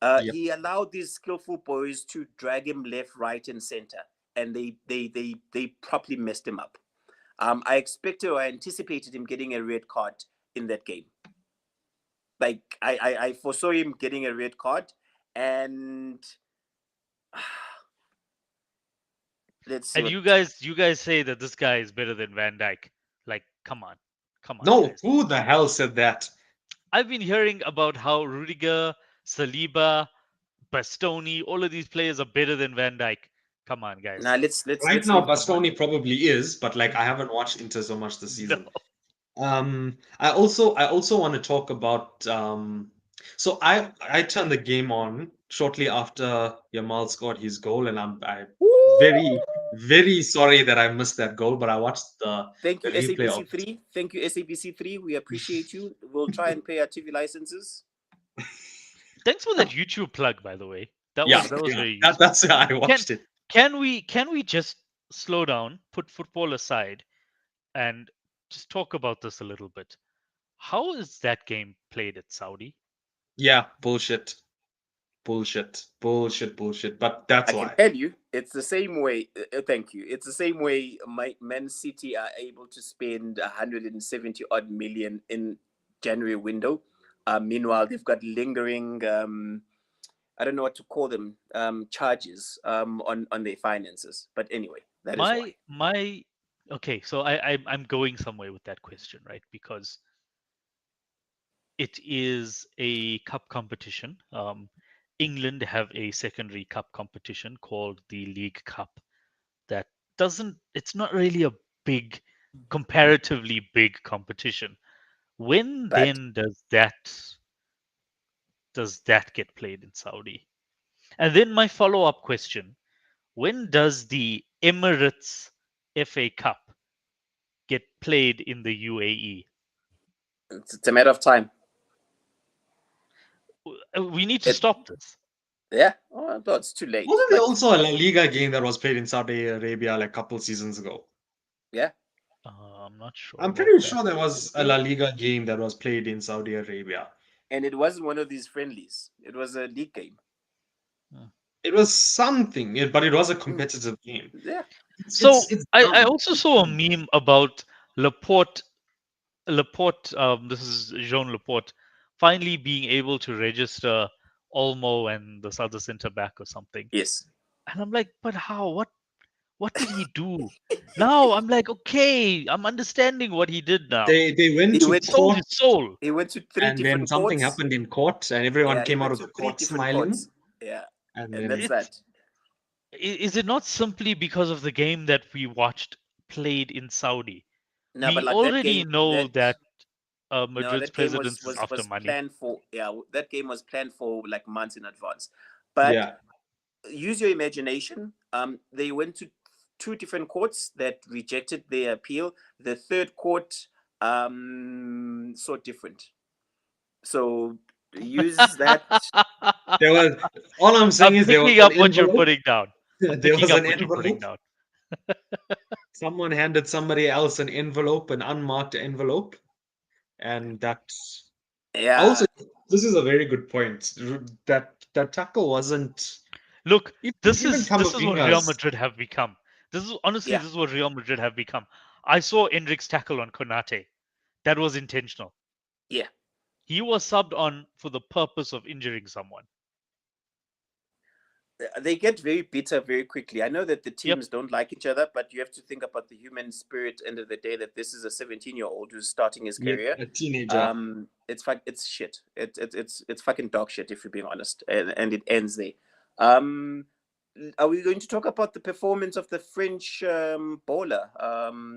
[SPEAKER 3] Yep.
[SPEAKER 1] He allowed these skillful boys to drag him left, right, and center. and they properly messed him up. I expected or I anticipated him getting a red card in that game. Like I foresaw him getting a red card, and let's see
[SPEAKER 2] And
[SPEAKER 1] what.
[SPEAKER 2] you guys say that this guy is better than Van Dijk. Like, come on,
[SPEAKER 3] No,
[SPEAKER 2] guys.
[SPEAKER 3] who the hell said that?
[SPEAKER 2] I've been hearing about how Rudiger, Saliba, Bastoni, all of these players are better than Van Dijk. Come on, guys.
[SPEAKER 1] Now let's
[SPEAKER 3] Right now,
[SPEAKER 1] leave.
[SPEAKER 3] Bastoni probably is, but like I haven't watched Inter so much this
[SPEAKER 2] No.
[SPEAKER 3] season. I also want to talk about so I turned the game on shortly after Yamal scored his goal, and I very very sorry that I missed that goal, but I watched
[SPEAKER 1] Thank
[SPEAKER 3] the
[SPEAKER 1] you,
[SPEAKER 3] replay of
[SPEAKER 1] SABC
[SPEAKER 3] it.
[SPEAKER 1] three. Thank you, SABC three. We appreciate you. We'll try and pay our TV licenses.
[SPEAKER 2] Thanks for that YouTube plug, by the way. That
[SPEAKER 3] Yeah,
[SPEAKER 2] was
[SPEAKER 3] yeah,
[SPEAKER 2] very useful.
[SPEAKER 3] that's how I
[SPEAKER 2] Can
[SPEAKER 3] watched it.
[SPEAKER 2] can we just slow down, put football aside, and just talk about this a little bit? How is that game played at Saudi?
[SPEAKER 3] Yeah, bullshit, bullshit, bullshit, bullshit. But that's
[SPEAKER 1] I can
[SPEAKER 3] why.
[SPEAKER 1] tell you, it's the same way. Thank you. It's the same way Man City are able to spend 170 odd million in January window. Meanwhile, they've got lingering, I don't know what to call them, charges on their finances. But anyway, that is why.
[SPEAKER 2] My okay, so I'm going somewhere with that question, right? Because it is a cup competition. England have a secondary cup competition called the League Cup that doesn't, it's not really a big, comparatively big competition. When
[SPEAKER 1] But
[SPEAKER 2] then does that get played in Saudi? And then my follow-up question, when does the Emirates FA Cup get played in the UAE?
[SPEAKER 1] it's a matter of time.
[SPEAKER 2] We need to
[SPEAKER 1] It,
[SPEAKER 2] stop this.
[SPEAKER 1] yeah, oh, no, it's too late.
[SPEAKER 3] Wasn't there
[SPEAKER 1] But
[SPEAKER 3] also a La Liga game that was played in Saudi Arabia like a couple seasons ago?
[SPEAKER 1] yeah,
[SPEAKER 2] I'm not sure
[SPEAKER 3] I'm
[SPEAKER 2] about
[SPEAKER 3] pretty
[SPEAKER 2] that.
[SPEAKER 3] sure there was a La Liga game that was played in Saudi Arabia.
[SPEAKER 1] and it wasn't one of these friendlies. It was a league game.
[SPEAKER 3] It was something, but it was a
[SPEAKER 1] Mm,
[SPEAKER 3] competitive game.
[SPEAKER 1] yeah.
[SPEAKER 2] So
[SPEAKER 3] It's
[SPEAKER 2] I
[SPEAKER 3] dumb.
[SPEAKER 2] also saw a meme about Laporte. This is Jean Laporte, finally being able to register Olmo and this other centre back or something.
[SPEAKER 1] Yes.
[SPEAKER 2] And I'm like, but how? What did he do? Now I'm like, okay, I'm understanding what he did now.
[SPEAKER 3] They went
[SPEAKER 1] He
[SPEAKER 3] to
[SPEAKER 1] went.
[SPEAKER 2] Sold
[SPEAKER 3] court,
[SPEAKER 2] his soul.
[SPEAKER 1] He went to three
[SPEAKER 3] and then
[SPEAKER 1] different
[SPEAKER 3] something
[SPEAKER 1] courts.
[SPEAKER 3] happened in court, and everyone
[SPEAKER 1] Yeah, he
[SPEAKER 3] came out
[SPEAKER 1] went
[SPEAKER 3] of
[SPEAKER 1] to
[SPEAKER 3] the
[SPEAKER 1] three
[SPEAKER 3] court
[SPEAKER 1] different
[SPEAKER 3] smiling.
[SPEAKER 1] courts. Yeah,
[SPEAKER 3] And
[SPEAKER 1] and that's
[SPEAKER 3] then
[SPEAKER 2] It's
[SPEAKER 1] that.
[SPEAKER 2] is it not simply because of the game that we watched played in Saudi?
[SPEAKER 1] No, but
[SPEAKER 2] We
[SPEAKER 1] like that
[SPEAKER 2] already
[SPEAKER 1] game,
[SPEAKER 2] know that
[SPEAKER 1] no,
[SPEAKER 2] Madrid's
[SPEAKER 1] that game was
[SPEAKER 2] presidents is
[SPEAKER 1] was
[SPEAKER 2] after
[SPEAKER 1] was
[SPEAKER 2] money.
[SPEAKER 1] planned for. Yeah, that game was planned for like months in advance. But
[SPEAKER 3] yeah,
[SPEAKER 1] use your imagination. They went to two different courts that rejected their appeal. The third court saw different. So use that.
[SPEAKER 3] there was. All I'm saying
[SPEAKER 2] I'm
[SPEAKER 3] is there was
[SPEAKER 2] picking
[SPEAKER 3] an
[SPEAKER 2] up what you're
[SPEAKER 3] envelope.
[SPEAKER 2] putting down. I'm
[SPEAKER 3] There
[SPEAKER 2] picking
[SPEAKER 3] was
[SPEAKER 2] up
[SPEAKER 3] an
[SPEAKER 2] what you're putting
[SPEAKER 3] envelope.
[SPEAKER 2] down.
[SPEAKER 3] Someone handed somebody else an envelope, an unmarked envelope, and that. Also,
[SPEAKER 1] Yeah,
[SPEAKER 3] this is a very good point. That tackle wasn't
[SPEAKER 2] Look,
[SPEAKER 3] even
[SPEAKER 2] this is what Real
[SPEAKER 3] Camavinga's.
[SPEAKER 2] Madrid have become. This is honestly,
[SPEAKER 1] yeah,
[SPEAKER 2] this is what Real Madrid have become. I saw Endrick's tackle on Konate. That was intentional.
[SPEAKER 1] yeah.
[SPEAKER 2] He was subbed on for the purpose of injuring someone.
[SPEAKER 1] They get very bitter very quickly. I know that the
[SPEAKER 2] Yep.
[SPEAKER 1] teams don't like each other, but you have to think about the human spirit. End of the day, that this is a 17-year-old who's starting his
[SPEAKER 3] Yeah,
[SPEAKER 1] career.
[SPEAKER 3] a teenager.
[SPEAKER 1] It's shit. It's fucking dog shit if you're being honest, and it ends there. Um, are we going to talk about the performance of the French bowler?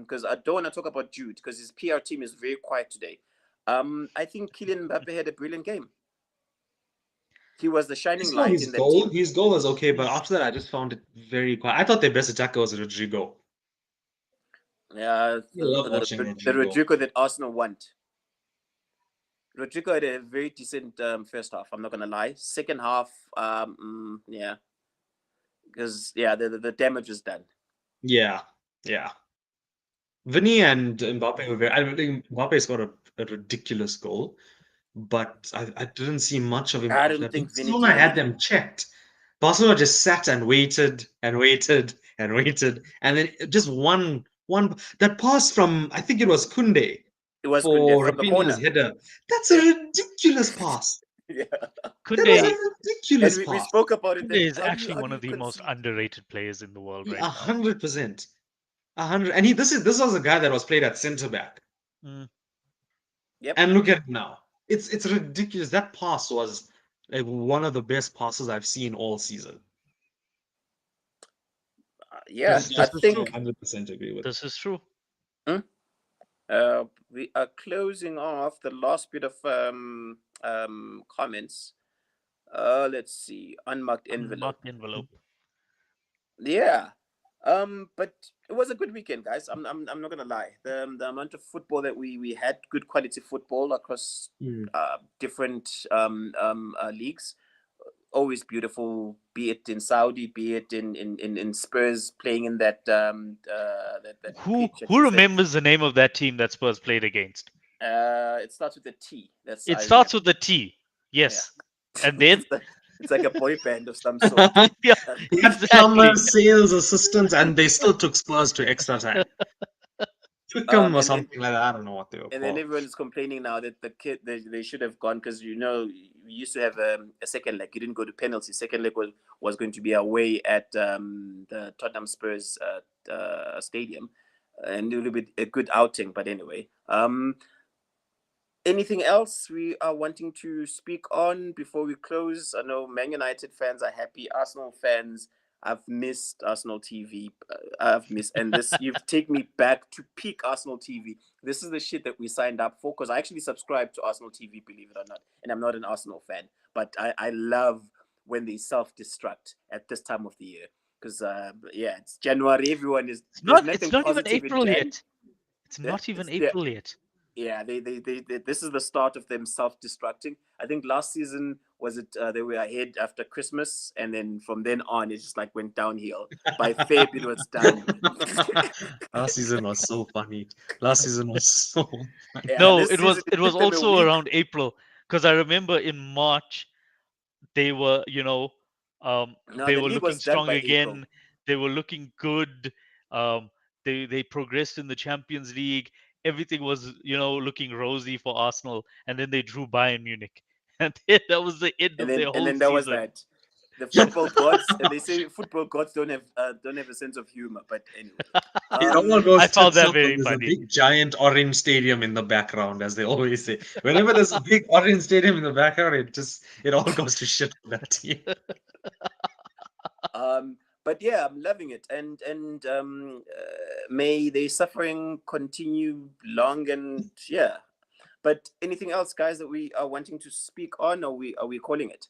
[SPEAKER 1] Because I don't want to talk about Jude because his PR team is very quiet today. I think Kylian Mbappe had a brilliant game. He was the
[SPEAKER 3] I
[SPEAKER 1] shining
[SPEAKER 3] saw
[SPEAKER 1] light
[SPEAKER 3] his
[SPEAKER 1] in that
[SPEAKER 3] goal.
[SPEAKER 1] team.
[SPEAKER 3] His goal was okay, but
[SPEAKER 2] He's
[SPEAKER 3] after that, I just found it very quiet. I thought their best attacker was Rodrigo.
[SPEAKER 1] Yeah,
[SPEAKER 3] I love watching
[SPEAKER 1] the
[SPEAKER 3] Rodrigo.
[SPEAKER 1] Rodrigo that Arsenal want. Rodrigo had a very decent first half. I'm not gonna lie. Second half, yeah, because yeah, the damage was done.
[SPEAKER 3] Yeah, yeah. Vinny and Mbappe were very. I think Mbappe scored a ridiculous goal, but I didn't see much of him
[SPEAKER 1] I
[SPEAKER 3] after
[SPEAKER 1] don't
[SPEAKER 3] that.
[SPEAKER 1] think Vinny
[SPEAKER 3] Barcelona
[SPEAKER 1] did
[SPEAKER 3] had
[SPEAKER 1] anything.
[SPEAKER 3] them checked. Barcelona just sat and waited and waited and waited, and then just one that pass from, I think it was Kunde
[SPEAKER 1] It was Kunde
[SPEAKER 3] for
[SPEAKER 1] from the
[SPEAKER 3] Rafinha's
[SPEAKER 1] corner.
[SPEAKER 3] header. That's a
[SPEAKER 1] Yeah,
[SPEAKER 3] ridiculous pass.
[SPEAKER 1] yeah,
[SPEAKER 3] That was
[SPEAKER 1] yeah.
[SPEAKER 3] a
[SPEAKER 2] Kunde
[SPEAKER 1] And
[SPEAKER 3] ridiculous
[SPEAKER 1] we
[SPEAKER 3] pass.
[SPEAKER 1] spoke about it.
[SPEAKER 2] Kunde
[SPEAKER 1] That
[SPEAKER 2] is actually
[SPEAKER 1] how
[SPEAKER 2] one
[SPEAKER 1] do you
[SPEAKER 2] of the most
[SPEAKER 1] concede?
[SPEAKER 2] underrated players in the world right now.
[SPEAKER 3] 100%. 100. And this was a guy that was played at centre back.
[SPEAKER 2] Mm.
[SPEAKER 1] Yep.
[SPEAKER 3] And look at it now. It's ridiculous. That pass was like one of the best passes I've seen all season.
[SPEAKER 1] Yeah, I
[SPEAKER 2] This is
[SPEAKER 3] I
[SPEAKER 2] true.
[SPEAKER 1] think
[SPEAKER 3] 100% agree with.
[SPEAKER 2] This is true.
[SPEAKER 1] hmm, we are closing off the last bit of comments. Let's see. Unmarked envelope.
[SPEAKER 2] Unmarked envelope.
[SPEAKER 1] Yeah. But it was a good weekend, guys. I'm not gonna lie. The amount of football that we had, good quality football across
[SPEAKER 3] Mm.
[SPEAKER 1] different leagues. Always beautiful, be it in Saudi, be it in Spurs playing in that
[SPEAKER 2] Who
[SPEAKER 1] pitch. I
[SPEAKER 2] who
[SPEAKER 1] think that
[SPEAKER 2] remembers the name of that team that Spurs played against?
[SPEAKER 1] it starts with a T. That's
[SPEAKER 2] It
[SPEAKER 1] I
[SPEAKER 2] starts
[SPEAKER 1] remember.
[SPEAKER 2] with a T.
[SPEAKER 1] Yeah.
[SPEAKER 2] Yes. And then
[SPEAKER 1] It's like a boy band of some sort.
[SPEAKER 2] yeah,
[SPEAKER 3] He had
[SPEAKER 2] exactly.
[SPEAKER 3] plumbers, sales assistants, and they still took Spurs to extra time. Twickham or
[SPEAKER 1] And then
[SPEAKER 3] something like that. I don't know what they were
[SPEAKER 1] and then
[SPEAKER 3] called.
[SPEAKER 1] everyone is complaining now that the kid they should have gone because we used to have a second leg. You didn't go to penalty. Second leg was going to be away at the Tottenham Spurs stadium, and it would be a good outing. But anyway, anything else we are wanting to speak on before we close? I know Man United fans are happy. Arsenal fans, I've missed Arsenal TV. I've missed, and this you've taken me back to peak Arsenal TV. This is the shit that we signed up for because I actually subscribe to Arsenal TV, believe it or not, and I'm not an Arsenal fan, but I love when they self-destruct at this time of the year because yeah, it's January. Everyone is there's
[SPEAKER 2] It's
[SPEAKER 1] nothing
[SPEAKER 2] not even
[SPEAKER 1] positive in
[SPEAKER 2] April
[SPEAKER 1] Jan.
[SPEAKER 2] yet. It's
[SPEAKER 1] Yeah,
[SPEAKER 2] not even
[SPEAKER 1] it's yeah,
[SPEAKER 2] April yet.
[SPEAKER 1] yeah, they this is the start of them self-destructing. I think last season was it they were ahead after Christmas, and then from then on it just like went downhill. By Feb it was done.
[SPEAKER 3] Last season was so funny. Last season was so funny.
[SPEAKER 1] Yeah,
[SPEAKER 2] No,
[SPEAKER 1] this season it
[SPEAKER 2] it was
[SPEAKER 1] took them a
[SPEAKER 2] also
[SPEAKER 1] week,
[SPEAKER 2] around April because I remember in March they were,
[SPEAKER 1] no,
[SPEAKER 2] they
[SPEAKER 1] the
[SPEAKER 2] were
[SPEAKER 1] league
[SPEAKER 2] looking
[SPEAKER 1] was done
[SPEAKER 2] strong
[SPEAKER 1] by April.
[SPEAKER 2] again. They were looking good. Um, they progressed in the Champions League. Everything was, looking rosy for Arsenal, and then they drew Bayern Munich, and then that was the end
[SPEAKER 1] and
[SPEAKER 2] of
[SPEAKER 1] then
[SPEAKER 2] their
[SPEAKER 1] and
[SPEAKER 2] whole
[SPEAKER 1] then there was
[SPEAKER 2] season.
[SPEAKER 1] that the football gods, and they say football gods don't have a sense of humor, but anyway.
[SPEAKER 3] It all
[SPEAKER 2] I
[SPEAKER 3] goes
[SPEAKER 2] found
[SPEAKER 3] tits
[SPEAKER 2] that
[SPEAKER 3] up when
[SPEAKER 2] very
[SPEAKER 3] there's a
[SPEAKER 2] funny.
[SPEAKER 3] big giant orange stadium in the background, as they always say. Whenever there's a big orange stadium in the background, it all goes to shit for that team.
[SPEAKER 1] But yeah, I'm loving it, and may their suffering continue long, and yeah. But anything else, guys, that we are wanting to speak on, or are we calling it?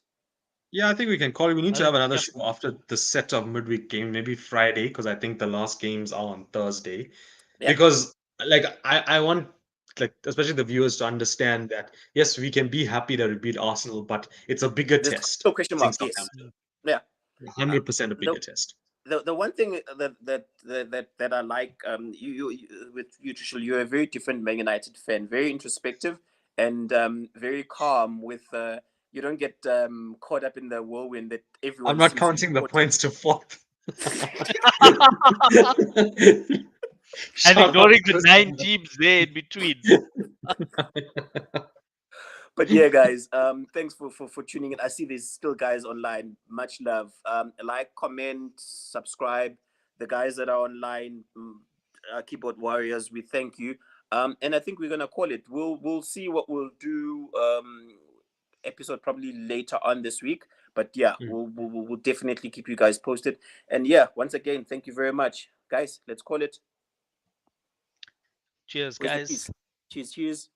[SPEAKER 3] Yeah, I think we can call it. We need
[SPEAKER 2] I
[SPEAKER 3] to have
[SPEAKER 2] think,
[SPEAKER 3] another
[SPEAKER 2] yeah,
[SPEAKER 3] show after the set of midweek game, maybe Friday, because I think the last games are on Thursday.
[SPEAKER 1] Yeah,
[SPEAKER 3] Because like I want like especially the viewers to understand that yes, we can be happy that we beat Arsenal, but it's a bigger
[SPEAKER 1] there's
[SPEAKER 3] test
[SPEAKER 1] no question
[SPEAKER 3] facing
[SPEAKER 1] mark. Yes,
[SPEAKER 3] Southampton.
[SPEAKER 1] yeah. Uh,
[SPEAKER 3] 100% a
[SPEAKER 1] the
[SPEAKER 3] bigger test.
[SPEAKER 1] the one thing that I like you with you, Trishul, you're a very different Man United fan, very introspective and very calm. With you don't get caught up in the whirlwind that
[SPEAKER 3] I'm
[SPEAKER 1] everyone
[SPEAKER 3] not
[SPEAKER 1] seems to be
[SPEAKER 3] counting the
[SPEAKER 1] caught in.
[SPEAKER 3] points to fourth.
[SPEAKER 2] and
[SPEAKER 3] Shout out
[SPEAKER 2] ignoring
[SPEAKER 3] to
[SPEAKER 2] the
[SPEAKER 3] Chris
[SPEAKER 2] 9
[SPEAKER 3] Snyder.
[SPEAKER 2] teams there in between.
[SPEAKER 1] But yeah, guys, thanks for tuning in. I see there's still guys online. Much love. Like, comment, subscribe. The guys that are online, keyboard warriors, we thank you. And I think we're gonna call it. We'll see what we'll do. Episode probably later on this week. But yeah, we'll definitely keep you guys posted. And yeah, once again, thank you very much, guys. Let's call it.
[SPEAKER 2] Cheers,
[SPEAKER 1] Where's the
[SPEAKER 2] guys.
[SPEAKER 1] peace? Cheers, cheers.